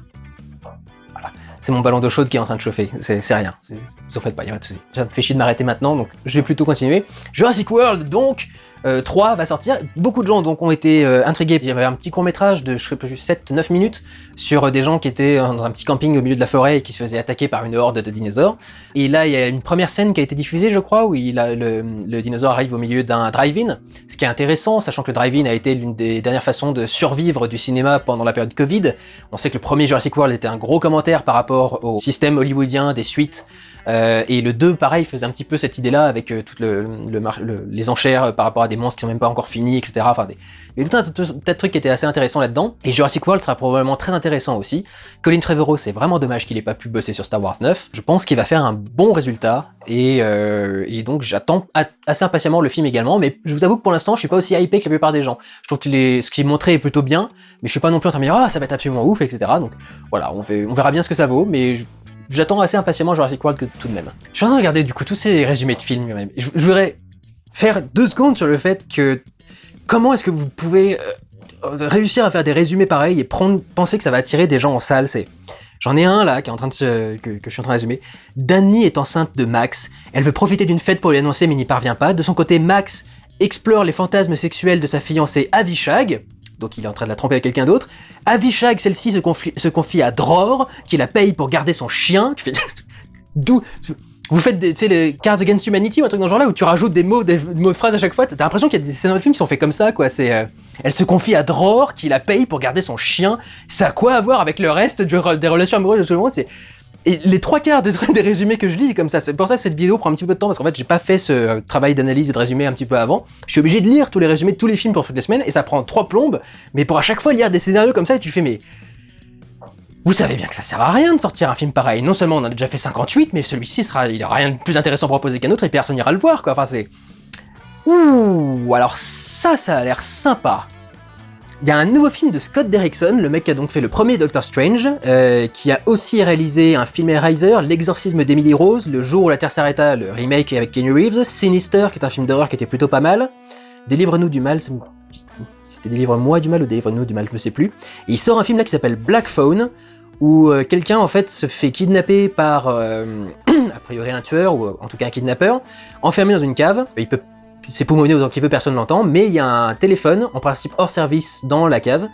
Speaker 1: Voilà, c'est mon ballon d'eau chaude qui est en train de chauffer, c'est rien, vous en faites pas, il y a pas de soucis. Ça me fait chier de m'arrêter maintenant, donc je vais plutôt continuer. Jurassic World donc, 3 va sortir, beaucoup de gens donc ont été intrigués, il y avait un petit court-métrage de, je sais plus, 7-9 minutes, sur des gens qui étaient dans un petit camping au milieu de la forêt et qui se faisaient attaquer par une horde de dinosaures. Et là, il y a une première scène qui a été diffusée, je crois, où le dinosaure arrive au milieu d'un drive-in, ce qui est intéressant, sachant que le drive-in a été l'une des dernières façons de survivre du cinéma pendant la période Covid. On sait que le premier Jurassic World était un gros commentaire par rapport au système hollywoodien des suites, et le 2, pareil, faisait un petit peu cette idée-là avec toutes les enchères par rapport à des monstres qui sont même pas encore finis, etc. Enfin, il y a tout un tas de trucs qui étaient assez intéressants là-dedans. Et Jurassic World sera probablement très intéressant aussi. Colin Trevorrow, c'est vraiment dommage qu'il ait pas pu bosser sur Star Wars 9. Je pense qu'il va faire un bon résultat, et donc j'attends assez impatiemment le film également, mais je vous avoue que pour l'instant, je suis pas aussi hypé que la plupart des gens. Je trouve que ce qu'il montrait est plutôt bien, mais je suis pas non plus en train de me dire « Ah, ça va être absolument ouf », etc. Donc voilà, on verra bien ce que ça vaut, mais j'attends assez impatiemment Jurassic World tout de même. Je suis en train de regarder du coup tous ces résumés de films. Je voudrais faire 2 secondes sur le fait que comment est-ce que vous pouvez réussir à faire des résumés pareils et penser que ça va attirer des gens en salle. J'en ai un là qui est en train de que je suis en train de résumer. Dani est enceinte de Max. Elle veut profiter d'une fête pour lui annoncer mais n'y parvient pas. De son côté, Max explore les fantasmes sexuels de sa fiancée Avishag. Donc il est en train de la tromper avec quelqu'un d'autre. Avishag, celle-ci se confie à Dror, qui la paye pour garder son chien. Tu fais... D'où... Vous faites les Cards Against Humanity ou un truc dans ce genre-là, où tu rajoutes des mots de phrases à chaque fois. T'as l'impression qu'il y a des scénarios de films qui sont faits comme ça, quoi. Elle se confie à Dror, qui la paye pour garder son chien. Ça a quoi à voir avec le reste des relations amoureuses de tout le monde? Et les 3/4 des résumés que je lis comme ça, c'est pour ça que cette vidéo prend un petit peu de temps, parce qu'en fait j'ai pas fait ce travail d'analyse et de résumé un petit peu avant. Je suis obligé de lire tous les résumés de tous les films pour toutes les semaines, et ça prend 3 plombes, mais pour à chaque fois lire des scénarios comme ça, et tu fais mais... Vous savez bien que ça sert à rien de sortir un film pareil, non seulement on en a déjà fait 58, mais celui-ci il a rien de plus intéressant à proposer qu'un autre, et personne n'ira le voir, quoi, enfin c'est... Ouh, alors ça a l'air sympa. Il y a un nouveau film de Scott Derrickson, le mec qui a donc fait le premier Doctor Strange, qui a aussi réalisé un film Hellraiser, L'exorcisme d'Emily Rose, Le jour où la Terre s'arrêta, le remake avec Keanu Reeves, Sinister, qui est un film d'horreur qui était plutôt pas mal, Délivre-nous du mal, c'était Délivre-moi du mal ou Délivre-nous du mal, je ne sais plus, et il sort un film là qui s'appelle Black Phone, où quelqu'un en fait se fait kidnapper par, a priori un tueur, ou en tout cas un kidnappeur, enfermé dans une cave, il peut s'époumoner autant qu'il veut, personne l'entend, mais il y a un téléphone, en principe hors service, dans la cave,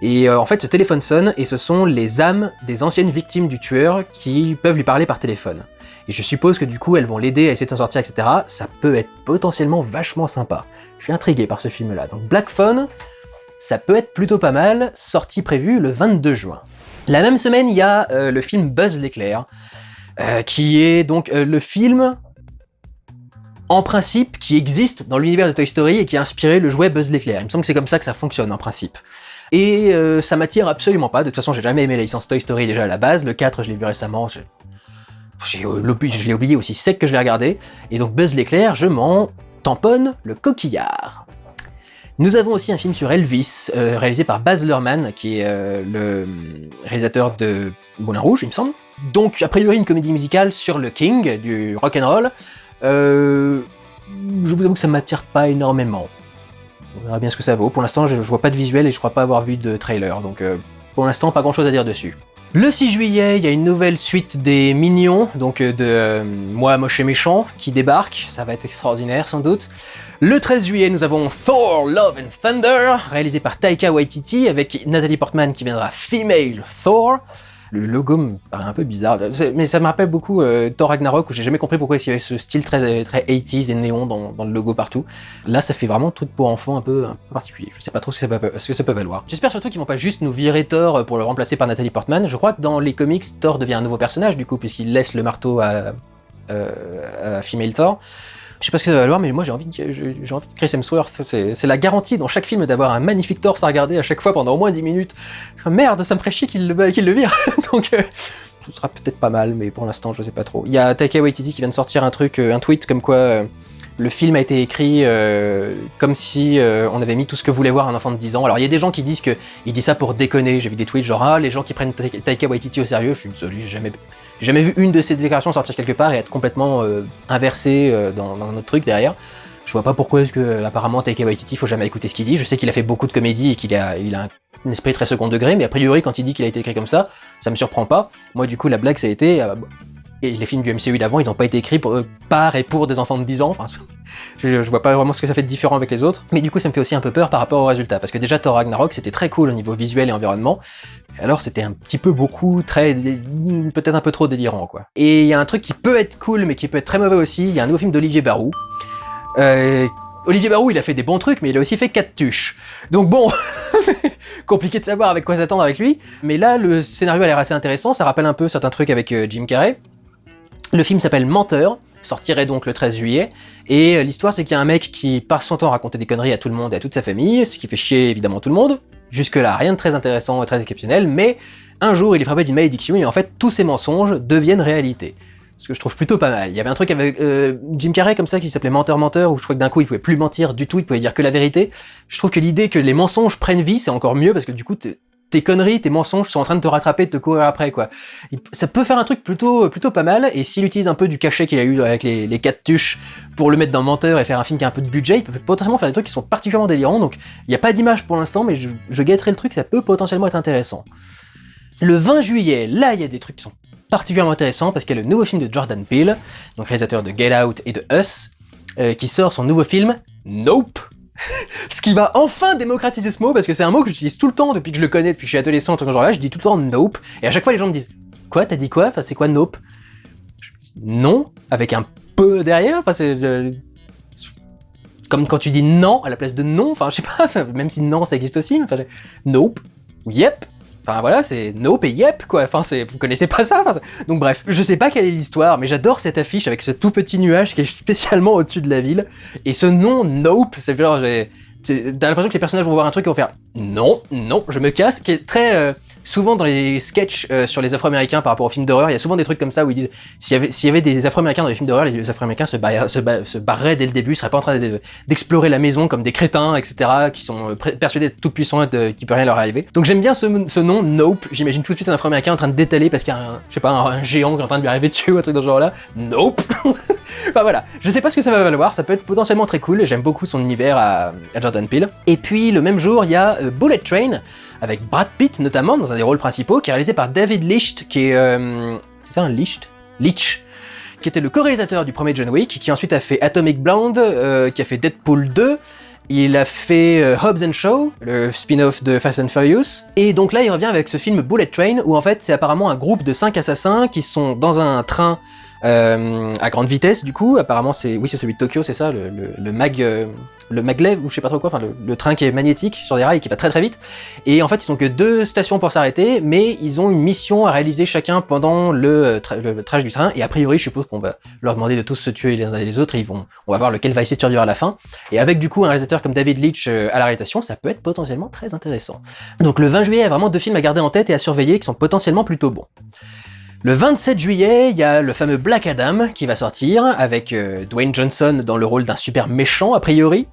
Speaker 1: et en fait ce téléphone sonne, et ce sont les âmes des anciennes victimes du tueur qui peuvent lui parler par téléphone. Et je suppose que du coup elles vont l'aider à essayer de s'en sortir, etc. Ça peut être potentiellement vachement sympa. Je suis intrigué par ce film-là. Donc Black Phone, ça peut être plutôt pas mal, sortie prévue le 22 juin. La même semaine, il y a le film Buzz l'éclair, qui est donc le film, en principe, qui existe dans l'univers de Toy Story et qui a inspiré le jouet Buzz l'éclair. Il me semble que c'est comme ça que ça fonctionne en principe. Et ça m'attire absolument pas, de toute façon j'ai jamais aimé la licence Toy Story déjà à la base, le 4 je l'ai vu récemment, je l'ai oublié aussi sec que je l'ai regardé, et donc Buzz l'éclair, je m'en tamponne le coquillard. Nous avons aussi un film sur Elvis, réalisé par Baz Luhrmann, qui est le réalisateur de Moulin Rouge, il me semble. Donc, a priori, une comédie musicale sur le King, du rock'n'roll. Je vous avoue que ça m'attire pas énormément. On verra bien ce que ça vaut. Pour l'instant, je vois pas de visuel et je crois pas avoir vu de trailer, donc pour l'instant, pas grand chose à dire dessus. Le 6 juillet, il y a une nouvelle suite des Mignons, donc de Moi, Moche et Méchant, qui débarque. Ça va être extraordinaire, sans doute. Le 13 juillet, nous avons Thor, Love and Thunder, réalisé par Taika Waititi, avec Natalie Portman qui viendra Female Thor. Le logo me paraît un peu bizarre, mais ça me rappelle beaucoup Thor Ragnarok, où j'ai jamais compris pourquoi il y avait ce style très 80s et néon dans le logo partout. Là, ça fait vraiment truc pour enfants un peu particulier. Je sais pas trop ce que ça peut valoir. J'espère surtout qu'ils vont pas juste nous virer Thor pour le remplacer par Natalie Portman. Je crois que dans les comics, Thor devient un nouveau personnage du coup, puisqu'il laisse le marteau à Female Thor. Je sais pas ce que ça va valoir, mais moi j'ai envie de Chris Hemsworth. C'est la garantie dans chaque film d'avoir un magnifique torse à regarder à chaque fois pendant au moins 10 minutes. Merde, ça me ferait chier qu'il le vire. Donc ce sera peut-être pas mal, mais pour l'instant je sais pas trop. Il y a Taika Waititi qui vient de sortir un tweet comme quoi le film a été écrit comme si on avait mis tout ce que voulait voir un enfant de 10 ans. Alors il y a des gens qui disent qu'il dit ça pour déconner. J'ai vu des tweets genre les gens qui prennent Taika Waititi au sérieux. Je suis désolé, j'ai jamais vu une de ces déclarations sortir quelque part et être complètement inversée dans notre truc derrière. Je vois pas pourquoi est-ce que apparemment Taika Waititi, faut jamais écouter ce qu'il dit. Je sais qu'il a fait beaucoup de comédies et qu'il a un esprit très second degré, mais a priori quand il dit qu'il a été écrit comme ça me surprend pas. Moi du coup la blague ça a été et les films du MCU d'avant, ils n'ont pas été écrits par et pour des enfants de 10 ans. Enfin, je vois pas vraiment ce que ça fait de différent avec les autres. Mais du coup, ça me fait aussi un peu peur par rapport au résultat. Parce que déjà, Thor Ragnarok, c'était très cool au niveau visuel et environnement. Alors, c'était un petit peu peut-être un peu trop délirant, quoi. Et il y a un truc qui peut être cool, mais qui peut être très mauvais aussi. Il y a un nouveau film d'Olivier Barou. Olivier Barou, il a fait des bons trucs, mais il a aussi fait 4 tuches. Donc bon, compliqué de savoir avec quoi s'attendre avec lui. Mais là, le scénario a l'air assez intéressant. Ça rappelle un peu certains trucs avec Jim Carrey. Le film s'appelle Menteur, sortirait donc le 13 juillet, et l'histoire c'est qu'il y a un mec qui passe son temps à raconter des conneries à tout le monde et à toute sa famille, ce qui fait chier évidemment tout le monde. Jusque-là, rien de très intéressant et très exceptionnel, mais un jour il est frappé d'une malédiction et en fait tous ces mensonges deviennent réalité. Ce que je trouve plutôt pas mal. Il y avait un truc avec Jim Carrey comme ça qui s'appelait Menteur, où je crois que d'un coup il pouvait plus mentir du tout, il pouvait dire que la vérité. Je trouve que l'idée que les mensonges prennent vie, c'est encore mieux parce que du coup tes conneries, tes mensonges sont en train de te rattraper, de te courir après, quoi. Ça peut faire un truc plutôt pas mal, et s'il utilise un peu du cachet qu'il a eu avec les 4 tuches pour le mettre dans Menteur et faire un film qui a un peu de budget, il peut potentiellement faire des trucs qui sont particulièrement délirants, donc il n'y a pas d'image pour l'instant, mais je guetterai le truc, ça peut potentiellement être intéressant. Le 20 juillet, là, il y a des trucs qui sont particulièrement intéressants, parce qu'il y a le nouveau film de Jordan Peele, donc réalisateur de Get Out et de Us, qui sort son nouveau film, Nope. Ce qui va enfin démocratiser ce mot, parce que c'est un mot que j'utilise tout le temps depuis que je le connais, depuis que je suis adolescent, tout ce genre là, je dis tout le temps nope, et à chaque fois les gens me disent quoi, t'as dit quoi, enfin c'est quoi nope? Non, avec un peu derrière, enfin c'est comme quand tu dis non à la place de non, enfin je sais pas, même si non ça existe aussi, enfin nope, yep. Enfin voilà, c'est nope et yep quoi, enfin vous connaissez pas ça, donc bref, je sais pas quelle est l'histoire, mais j'adore cette affiche avec ce tout petit nuage qui est spécialement au-dessus de la ville, et ce nom nope, c'est genre, t'as l'impression que les personnages vont voir un truc et vont faire non, je me casse, qui est très souvent dans les sketchs sur les Afro-Américains par rapport aux films d'horreur, il y a souvent des trucs comme ça où ils disent s'il y avait des Afro-Américains dans les films d'horreur, les Afro-Américains se barreraient dès le début, seraient pas en train d'explorer la maison comme des crétins, etc., qui sont persuadés d'être tout puissants et qu'il peut rien leur arriver. Donc j'aime bien ce nom, Nope, j'imagine tout de suite un Afro-Américain en train de détaler parce qu'il y a un géant qui est en train de lui arriver dessus ou un truc dans ce genre-là. Nope. Enfin voilà, je sais pas ce que ça va valoir, ça peut être potentiellement très cool, j'aime beaucoup son univers à Jordan Peele. Et puis le même jour, il y a Bullet Train, avec Brad Pitt notamment, dans un des rôles principaux, qui est réalisé par David Licht, qui est... c'est ça un Licht ? Leitch, qui était le co-réalisateur du premier John Wick, qui ensuite a fait Atomic Blonde, qui a fait Deadpool 2, il a fait Hobbs & Shaw, le spin-off de Fast and Furious, et donc là il revient avec ce film Bullet Train, où en fait c'est apparemment un groupe de 5 assassins qui sont dans un train à grande vitesse du coup, apparemment c'est celui de Tokyo, c'est ça, le maglev, ou je sais pas trop quoi, enfin le train qui est magnétique sur des rails et qui va très très vite, et en fait ils ont que 2 stations pour s'arrêter, mais ils ont une mission à réaliser chacun pendant le trajet du train, et a priori je suppose qu'on va leur demander de tous se tuer les uns et les autres, et on va voir lequel va essayer de survivre à la fin, et avec du coup un réalisateur comme David Leitch à la réalisation, ça peut être potentiellement très intéressant. Donc le 20 juillet, il y a vraiment 2 films à garder en tête et à surveiller qui sont potentiellement plutôt bons. Le 27 juillet, il y a le fameux Black Adam qui va sortir, avec Dwayne Johnson dans le rôle d'un super méchant, a priori.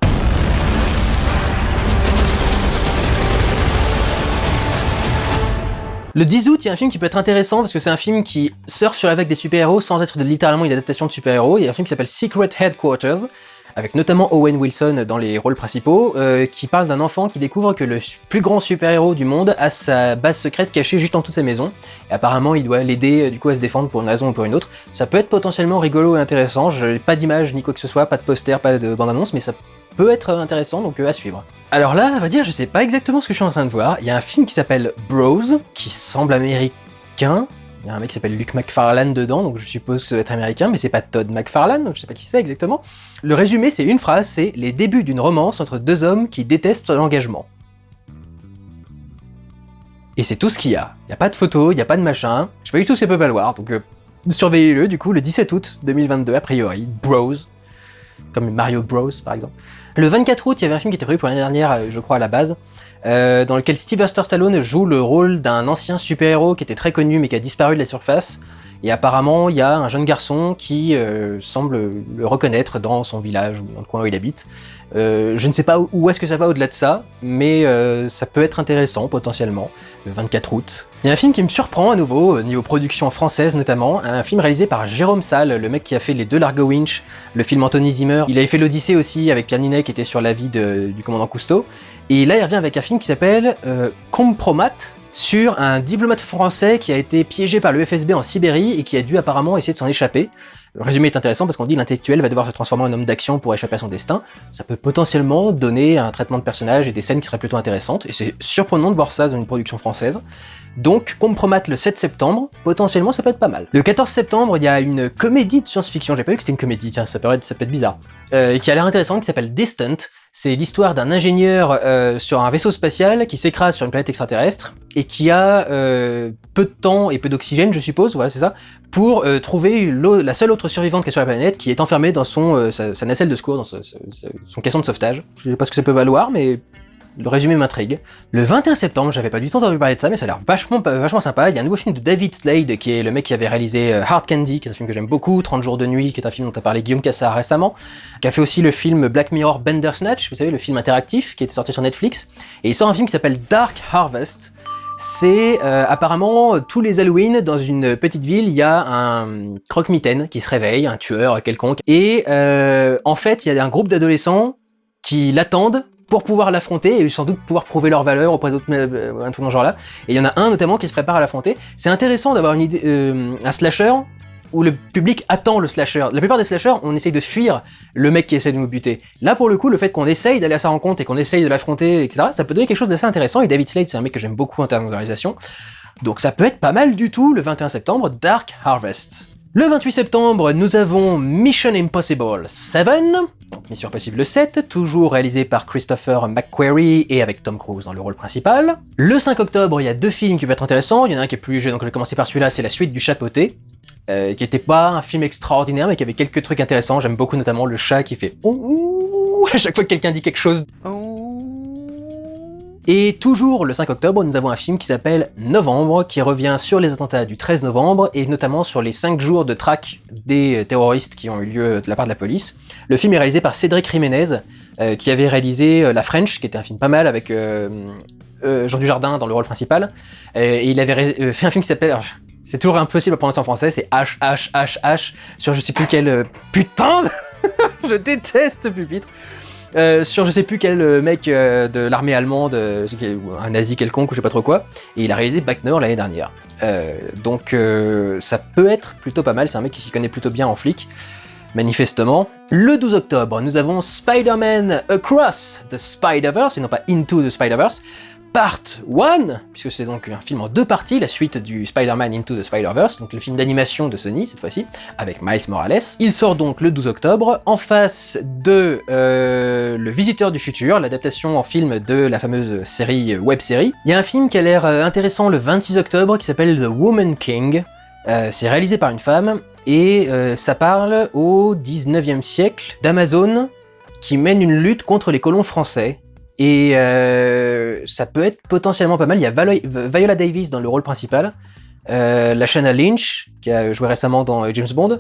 Speaker 1: Le 10 août, il y a un film qui peut être intéressant, parce que c'est un film qui surfe sur la vague des super-héros sans être littéralement une adaptation de super-héros. Il y a un film qui s'appelle Secret Headquarters, avec notamment Owen Wilson dans les rôles principaux, qui parle d'un enfant qui découvre que le plus grand super-héros du monde a sa base secrète cachée juste en dessous de sa maison, et apparemment il doit l'aider du coup à se défendre pour une raison ou pour une autre. Ça peut être potentiellement rigolo et intéressant, je n'ai pas d'image ni quoi que ce soit, pas de poster, pas de bande-annonce, mais ça peut être intéressant, donc à suivre. Alors là, à vrai dire, je sais pas exactement ce que je suis en train de voir, il y a un film qui s'appelle Bros, qui semble américain. Il y a un mec qui s'appelle Luke McFarlane dedans, donc je suppose que ça doit être américain, mais c'est pas Todd McFarlane, donc je sais pas qui c'est exactement. Le résumé, c'est une phrase, c'est « Les débuts d'une romance entre 2 hommes qui détestent l'engagement ». Et c'est tout ce qu'il y a. Il y a pas de photo, il y a pas de machin, je sais pas du tout ce que ça peut valoir, donc surveillez-le du coup le 17 août 2022 a priori, Bros, comme Mario Bros par exemple. Le 24 août, il y avait un film qui était prévu pour l'année dernière, je crois à la base, dans lequel Sylvester Stallone joue le rôle d'un ancien super-héros qui était très connu mais qui a disparu de la surface. Et apparemment, il y a un jeune garçon qui semble le reconnaître dans son village ou dans le coin où il habite. Je ne sais pas où est-ce que ça va au-delà de ça, mais ça peut être intéressant potentiellement, le 24 août. Il y a un film qui me surprend à nouveau, niveau production française notamment, un film réalisé par Jérôme Salle, le mec qui a fait les 2 Largo Winch, le film Anthony Zimmer. Il avait fait l'Odyssée aussi avec Pierre Ninet qui était sur la vie du commandant Cousteau. Et là il revient avec un film qui s'appelle Compromat, sur un diplomate français qui a été piégé par le FSB en Sibérie et qui a dû apparemment essayer de s'en échapper. Le résumé est intéressant parce qu'on dit l'intellectuel va devoir se transformer en homme d'action pour échapper à son destin. Ça peut potentiellement donner un traitement de personnage et des scènes qui seraient plutôt intéressantes, et c'est surprenant de voir ça dans une production française. Donc, Compromat le 7 septembre, potentiellement ça peut être pas mal. Le 14 septembre, il y a une comédie de science-fiction, j'ai pas vu que c'était une comédie, tiens, ça peut être bizarre, qui a l'air intéressante, qui s'appelle Distant. C'est l'histoire d'un ingénieur sur un vaisseau spatial qui s'écrase sur une planète extraterrestre, et qui a peu de temps et peu d'oxygène, je suppose, voilà c'est ça, pour trouver la seule autre survivante qui est sur la planète, qui est enfermée dans sa nacelle de secours, dans son caisson de sauvetage. Je sais pas ce que ça peut valoir, mais le résumé m'intrigue. Le 21 septembre, j'avais pas du tout entendu parler de ça, mais ça a l'air vachement sympa. Il y a un nouveau film de David Slade, qui est le mec qui avait réalisé Hard Candy, qui est un film que j'aime beaucoup, 30 jours de nuit, qui est un film dont a parlé Guillaume Cassard récemment, qui a fait aussi le film Black Mirror Bandersnatch, vous savez, le film interactif, qui était sorti sur Netflix, et il sort un film qui s'appelle Dark Harvest. C'est apparemment tous les Halloween, dans une petite ville, il y a un croque-mitaine qui se réveille, un tueur quelconque, et en fait, il y a un groupe d'adolescents qui l'attendent pour pouvoir l'affronter et sans doute pouvoir prouver leur valeur auprès d'autres, un truc dans ce genre-là. Et il y en a un notamment qui se prépare à l'affronter. C'est intéressant d'avoir une idée, un slasher où le public attend le slasher. La plupart des slashers, on essaye de fuir le mec qui essaie de nous buter. Là, pour le coup, le fait qu'on essaye d'aller à sa rencontre et qu'on essaye de l'affronter, etc., ça peut donner quelque chose d'assez intéressant. Et David Slade, c'est un mec que j'aime beaucoup en termes de réalisation. Donc ça peut être pas mal du tout le 21 septembre, Dark Harvest. Le 28 septembre, nous avons Mission Impossible 7, Mission Impossible 7, toujours réalisé par Christopher McQuarrie et avec Tom Cruise dans le rôle principal. Le 5 octobre, il y a 2 films qui peuvent être intéressants, il y en a un qui est plus léger, donc je vais commencer par celui-là, c'est la suite du Chapeauté, qui était pas un film extraordinaire, mais qui avait quelques trucs intéressants. J'aime beaucoup notamment le chat qui fait ouh à chaque fois que quelqu'un dit quelque chose. Et toujours le 5 octobre, nous avons un film qui s'appelle Novembre, qui revient sur les attentats du 13 novembre, et notamment sur les 5 jours de traque des terroristes qui ont eu lieu de la part de la police. Le film est réalisé par Cédric Jiménez, qui avait réalisé La French, qui était un film pas mal avec Jean Dujardin dans le rôle principal, et il avait fait un film qui s'appelle... C'est toujours impossible à prononcer en français, c'est H sur je sais plus quel... putain je déteste ce pupitre. Sur je sais plus quel mec de l'armée allemande, un nazi quelconque ou je sais pas trop quoi, et il a réalisé Bac Nord l'année dernière. Donc ça peut être plutôt pas mal, c'est un mec qui s'y connaît plutôt bien en flic, manifestement. Le 12 octobre, nous avons Spider-Man Across the Spider-Verse, et non pas Into the Spider-Verse, Part 1, puisque c'est donc un film en 2 parties, la suite du Spider-Man Into the Spider-Verse, donc le film d'animation de Sony cette fois-ci, avec Miles Morales. Il sort donc le 12 octobre, en face de Le Visiteur du Futur, l'adaptation en film de la fameuse web-série. Il y a un film qui a l'air intéressant le 26 octobre, qui s'appelle The Woman King. C'est réalisé par une femme, et ça parle au 19e siècle d'Amazon, qui mène une lutte contre les colons français. Et ça peut être potentiellement pas mal. Il y a Viola Davis dans le rôle principal, Lashana Lynch, qui a joué récemment dans James Bond.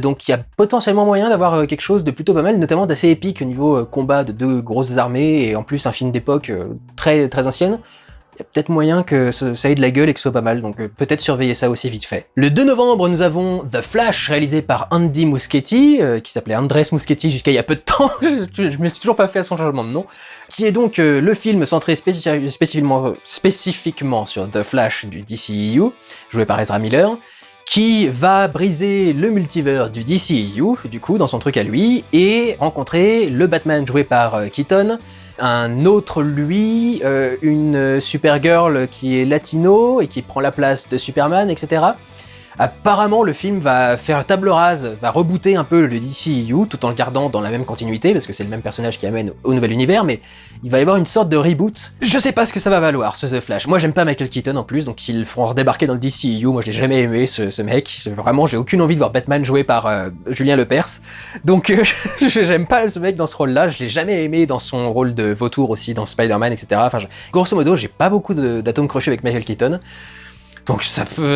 Speaker 1: Donc il y a potentiellement moyen d'avoir quelque chose de plutôt pas mal, notamment d'assez épique au niveau combat de 2 grosses armées, et en plus un film d'époque très, très ancienne. Il y a peut-être moyen que ça ait de la gueule et que ce soit pas mal, donc peut-être surveiller ça aussi vite fait. Le 2 novembre, nous avons The Flash, réalisé par Andy Muschietti, qui s'appelait Andrés Muschietti jusqu'à il y a peu de temps, je me suis toujours pas fait à son changement de nom, qui est donc le film centré spécifiquement sur The Flash du DCEU, joué par Ezra Miller, qui va briser le multivers du DCEU, du coup, dans son truc à lui, et rencontrer le Batman joué par Keaton, un autre lui, une Supergirl qui est latino et qui prend la place de Superman, etc. Apparemment, le film va faire table rase, va rebooter un peu le DCEU, tout en le gardant dans la même continuité, parce que c'est le même personnage qui amène au nouvel univers, mais il va y avoir une sorte de reboot. Je sais pas ce que ça va valoir, ce The Flash. Moi, j'aime pas Michael Keaton en plus, donc s'ils le feront redébarquer dans le DCEU, moi je l'ai jamais aimé, ce mec. Vraiment, j'ai aucune envie de voir Batman joué par Julien Lepers. Donc, j'aime pas ce mec dans ce rôle-là, je l'ai jamais aimé dans son rôle de vautour aussi, dans Spider-Man, etc. Enfin, grosso modo, j'ai pas beaucoup d'atomes crochus avec Michael Keaton. Donc ça peut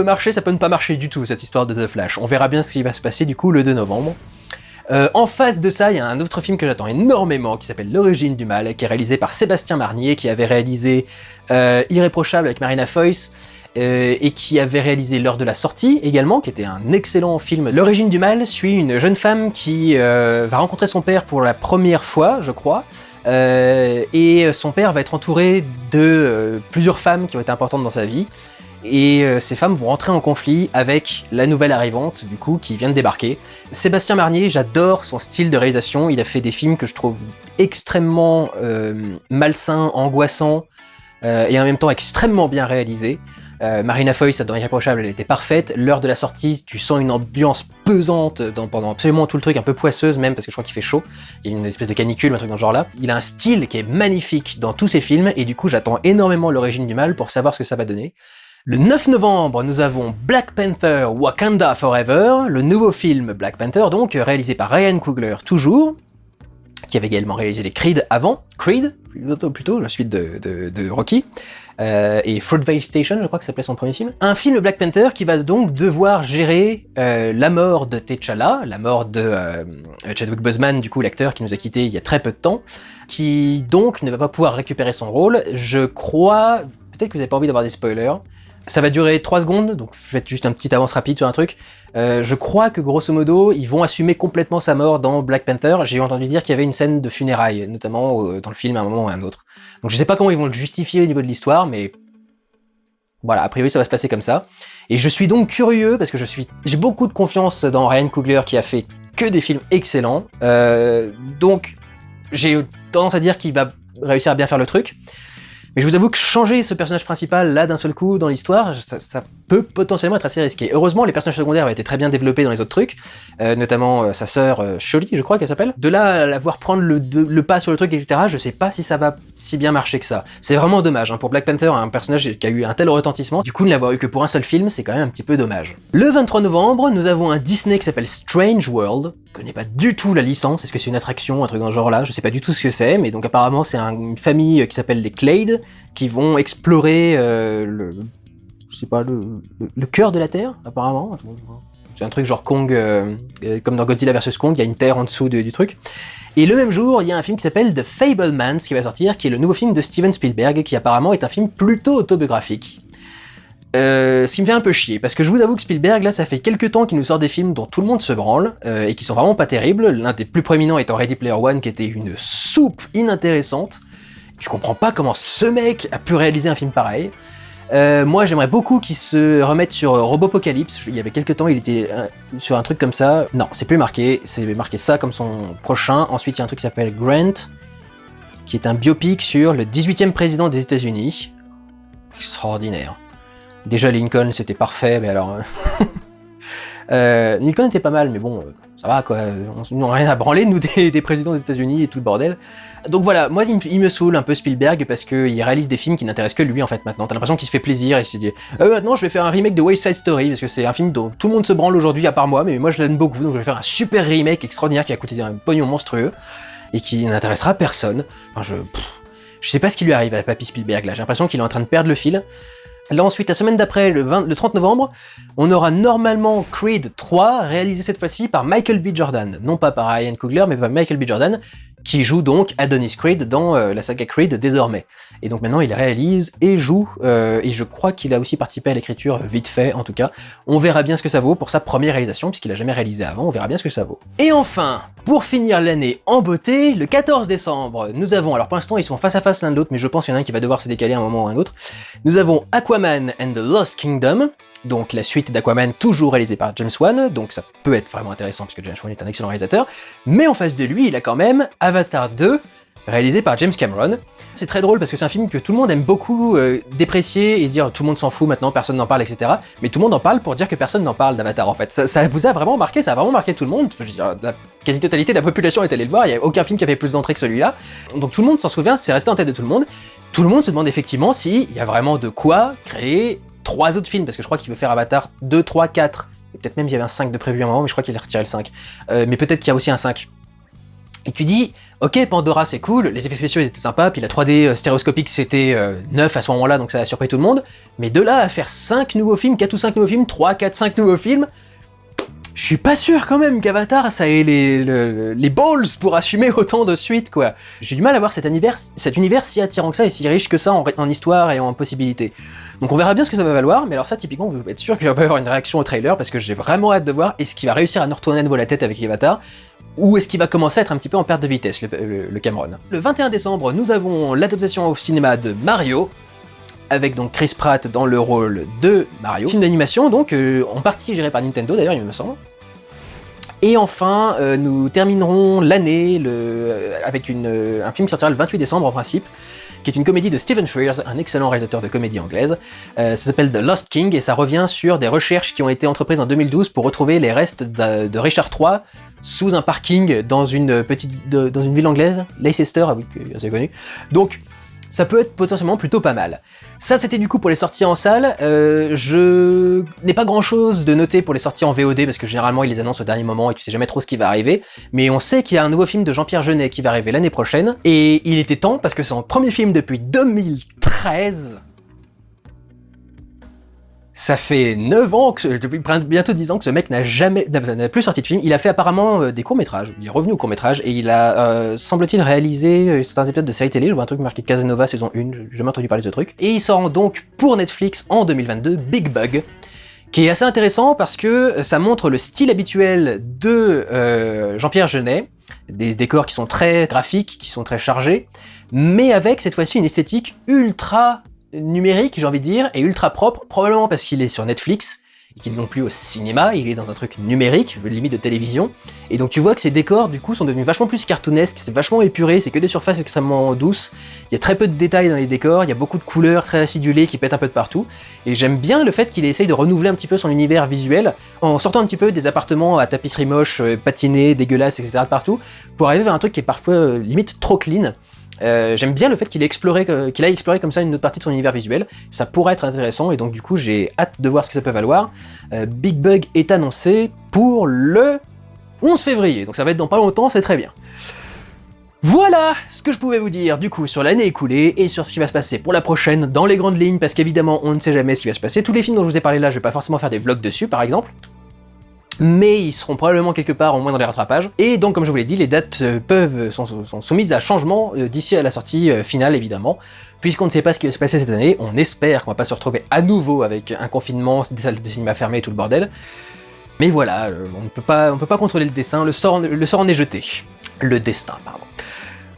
Speaker 1: marcher, ça peut ne pas marcher du tout, cette histoire de The Flash. On verra bien ce qui va se passer du coup le 2 novembre. En face de ça, il y a un autre film que j'attends énormément, qui s'appelle L'Origine du Mal, qui est réalisé par Sébastien Marnier, qui avait réalisé Irréprochable avec Marina Foïs, et qui avait réalisé L'Heure de la Sortie également, qui était un excellent film. L'Origine du Mal suit une jeune femme qui va rencontrer son père pour la première fois, je crois, et son père va être entouré de plusieurs femmes qui ont été importantes dans sa vie, et ces femmes vont entrer en conflit avec la nouvelle arrivante, du coup, qui vient de débarquer. Sébastien Marnier, j'adore son style de réalisation, il a fait des films que je trouve extrêmement malsains, angoissants, et en même temps extrêmement bien réalisés. Marina Foïs dans Irréprochable, elle était parfaite. L'Heure de la Sortie, tu sens une ambiance pesante pendant absolument tout le truc, un peu poisseuse même, parce que je crois qu'il fait chaud. Il y a une espèce de canicule, un truc dans ce genre-là. Il a un style qui est magnifique dans tous ses films, et du coup j'attends énormément L'Origine du Mal pour savoir ce que ça va donner. Le 9 novembre, nous avons Black Panther Wakanda Forever, le nouveau film Black Panther, donc réalisé par Ryan Coogler toujours, qui avait également réalisé les Creed avant, plutôt, la suite de Rocky, et Fruitvale Station, je crois que ça s'appelait son premier film. Un film Black Panther qui va donc devoir gérer la mort de T'Challa, la mort de Chadwick Boseman, du coup l'acteur qui nous a quittés il y a très peu de temps, qui donc ne va pas pouvoir récupérer son rôle. Je crois, peut-être que vous n'avez pas envie d'avoir des spoilers, ça va durer 3 secondes, donc faites juste un petit avance rapide sur un truc. Je crois que grosso modo, ils vont assumer complètement sa mort dans Black Panther. J'ai entendu dire qu'il y avait une scène de funérailles, notamment dans le film à un moment ou à un autre. Donc je sais pas comment ils vont le justifier au niveau de l'histoire, mais voilà, a priori ça va se passer comme ça. Et je suis donc curieux, parce que j'ai beaucoup de confiance dans Ryan Coogler qui a fait que des films excellents. Donc j'ai tendance à dire qu'il va réussir à bien faire le truc. Mais je vous avoue que changer ce personnage principal là d'un seul coup dans l'histoire, ça peut potentiellement être assez risqué. Heureusement, les personnages secondaires avaient été très bien développés dans les autres trucs, notamment sa sœur Shuri, je crois qu'elle s'appelle. De là à la voir prendre le pas sur le truc, etc., je sais pas si ça va si bien marcher que ça. C'est vraiment dommage, hein. Pour Black Panther, un personnage qui a eu un tel retentissement, du coup ne l'avoir eu que pour un seul film, c'est quand même un petit peu dommage. Le 23 novembre, nous avons un Disney qui s'appelle Strange World. Je connais pas du tout la licence, est-ce que c'est une attraction, un truc dans ce genre là, je sais pas du tout ce que c'est, mais donc apparemment c'est une famille qui s'appelle les Clade, qui vont explorer le cœur de la Terre, apparemment. C'est un truc genre Kong, comme dans Godzilla vs Kong, il y a une terre en dessous du truc. Et le même jour, il y a un film qui s'appelle The Fabelmans qui va sortir, qui est le nouveau film de Steven Spielberg, qui apparemment est un film plutôt autobiographique. Ce qui me fait un peu chier, parce que je vous avoue que Spielberg, là, ça fait quelques temps qu'il nous sort des films dont tout le monde se branle, et qui sont vraiment pas terribles. L'un des plus proéminents étant Ready Player One, qui était une soupe inintéressante. Tu comprends pas comment ce mec a pu réaliser un film pareil. Moi j'aimerais beaucoup qu'il se remette sur Robopocalypse. Il y avait quelques temps il était sur un truc comme ça. Non, c'est plus marqué, c'est marqué ça comme son prochain. Ensuite il y a un truc qui s'appelle Grant, qui est un biopic sur le 18e président des États-Unis. Extraordinaire. Déjà Lincoln c'était parfait, mais alors... Lincoln était pas mal, mais bon, ça va quoi, on n'a rien à branler nous des présidents des États-Unis et tout le bordel. Donc voilà, moi il me saoule un peu Spielberg parce qu'il réalise des films qui n'intéressent que lui en fait maintenant. T'as l'impression qu'il se fait plaisir et il se dit maintenant je vais faire un remake de West Side Story parce que c'est un film dont tout le monde se branle aujourd'hui à part moi, mais moi je l'aime beaucoup, donc je vais faire un super remake extraordinaire qui a coûté un pognon monstrueux et qui n'intéressera personne. Enfin, je sais pas ce qui lui arrive à Papy Spielberg là, j'ai l'impression qu'il est en train de perdre le fil. Là ensuite, la semaine d'après, le 30 novembre, on aura normalement Creed 3, réalisé cette fois-ci par Michael B. Jordan. Non pas par Ryan Coogler, mais par Michael B. Jordan, qui joue donc Adonis Creed dans la saga Creed désormais. Et donc maintenant il réalise et joue, et je crois qu'il a aussi participé à l'écriture vite fait en tout cas. On verra bien ce que ça vaut pour sa première réalisation, puisqu'il a jamais réalisé avant, on verra bien ce que ça vaut. Et enfin, pour finir l'année en beauté, le 14 décembre, nous avons, alors pour l'instant ils sont face à face l'un de l'autre, mais je pense qu'il y en a un qui va devoir se décaler à un moment ou à un autre. Nous avons Aquaman and the Lost Kingdom, donc la suite d'Aquaman toujours réalisée par James Wan, donc ça peut être vraiment intéressant puisque James Wan est un excellent réalisateur, mais en face de lui il a quand même Avatar 2, réalisé par James Cameron. C'est très drôle parce que c'est un film que tout le monde aime beaucoup déprécier et dire tout le monde s'en fout maintenant, personne n'en parle, etc. Mais tout le monde en parle pour dire que personne n'en parle d'Avatar en fait. Ça vous a vraiment marqué, ça a vraiment marqué tout le monde. Je veux dire, la quasi-totalité de la population est allée le voir, il n'y a aucun film qui a fait plus d'entrées que celui-là. Donc tout le monde s'en souvient, c'est resté en tête de tout le monde. Tout le monde se demande effectivement s'il y a vraiment de quoi créer 3 autres films, parce que je crois qu'il veut faire Avatar 2, 3, 4. Et peut-être même il y avait un 5 de prévu à un moment, mais je crois qu'il a retiré le 5. Mais peut-être qu'il y a aussi un 5. Et tu dis, ok, Pandora c'est cool, les effets spéciaux ils étaient sympas, puis la 3D stéréoscopique c'était neuf à ce moment-là, donc ça a surpris tout le monde. Mais de là à faire 5 nouveaux films, 4 ou 5 nouveaux films, 3, 4, 5 nouveaux films, je suis pas sûr quand même qu'Avatar ça ait les balls pour assumer autant de suites quoi. J'ai du mal à voir cet univers si attirant que ça et si riche que ça en histoire et en possibilités. Donc on verra bien ce que ça va valoir, mais alors ça typiquement vous pouvez être sûr qu'il va pas y avoir une réaction au trailer parce que j'ai vraiment hâte de voir est-ce qu'il va réussir à nous retourner à nouveau la tête avec Avatar, ou est-ce qu'il va commencer à être un petit peu en perte de vitesse, le Cameron. Le 21 décembre, nous avons l'adaptation au cinéma de Mario, avec donc Chris Pratt dans le rôle de Mario. Film d'animation donc, en partie géré par Nintendo d'ailleurs il me semble. Et enfin, nous terminerons l'année avec un film qui sortira le 28 décembre en principe, qui est une comédie de Stephen Frears, un excellent réalisateur de comédie anglaise. Ça s'appelle The Lost King et ça revient sur des recherches qui ont été entreprises en 2012 pour retrouver les restes de Richard III sous un parking dans une ville anglaise, Leicester, ah oui, c'est connu. Donc, ça peut être potentiellement plutôt pas mal. Ça c'était du coup pour les sorties en salle, je n'ai pas grand chose de noter pour les sorties en VOD parce que généralement ils les annoncent au dernier moment et tu sais jamais trop ce qui va arriver, mais on sait qu'il y a un nouveau film de Jean-Pierre Jeunet qui va arriver l'année prochaine, et il était temps parce que c'est son premier film depuis 2013. Ça fait 9 ans, depuis bientôt 10 ans que ce mec n'a plus sorti de film. Il a fait apparemment des courts-métrages, il est revenu aux courts-métrages, et il a, semble-t-il, réalisé certains épisodes de série télé. Je vois un truc marqué Casanova saison 1, j'ai jamais entendu parler de ce truc. Et il sort donc pour Netflix en 2022, Big Bug, qui est assez intéressant parce que ça montre le style habituel de Jean-Pierre Jeunet, des décors qui sont très graphiques, qui sont très chargés, mais avec cette fois-ci une esthétique ultra numérique, j'ai envie de dire, et ultra propre, probablement parce qu'il est sur Netflix, et qu'il n'est non plus au cinéma, il est dans un truc numérique, limite de télévision, et donc tu vois que ces décors, du coup, sont devenus vachement plus cartoonesques, c'est vachement épuré, c'est que des surfaces extrêmement douces, il y a très peu de détails dans les décors, il y a beaucoup de couleurs très acidulées qui pètent un peu de partout, et j'aime bien le fait qu'il essaye de renouveler un petit peu son univers visuel, en sortant un petit peu des appartements à tapisserie moche, patinés, dégueulasses, etc. de partout, pour arriver vers un truc qui est parfois limite trop clean. J'aime bien le fait qu'il ait exploré comme ça une autre partie de son univers visuel, ça pourrait être intéressant et donc du coup j'ai hâte de voir ce que ça peut valoir. Big Bug est annoncé pour le 11 février, donc ça va être dans pas longtemps, c'est très bien. Voilà ce que je pouvais vous dire du coup sur l'année écoulée et sur ce qui va se passer pour la prochaine dans les grandes lignes, parce qu'évidemment on ne sait jamais ce qui va se passer. Tous les films dont je vous ai parlé là, je vais pas forcément faire des vlogs dessus par exemple, mais ils seront probablement quelque part au moins dans les rattrapages. Et donc comme je vous l'ai dit, les dates sont soumises à changement d'ici à la sortie finale évidemment, puisqu'on ne sait pas ce qui va se passer cette année. On espère qu'on va pas se retrouver à nouveau avec un confinement, des salles de cinéma fermées et tout le bordel. Mais voilà, on ne peut pas contrôler le destin, le sort en est jeté. Le destin, pardon.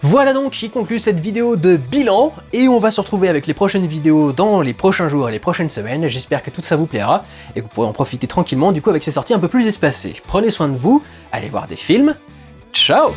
Speaker 1: Voilà donc qui conclut cette vidéo de bilan, et on va se retrouver avec les prochaines vidéos dans les prochains jours et les prochaines semaines. J'espère que tout ça vous plaira, et que vous pourrez en profiter tranquillement du coup avec ces sorties un peu plus espacées. Prenez soin de vous, allez voir des films, ciao!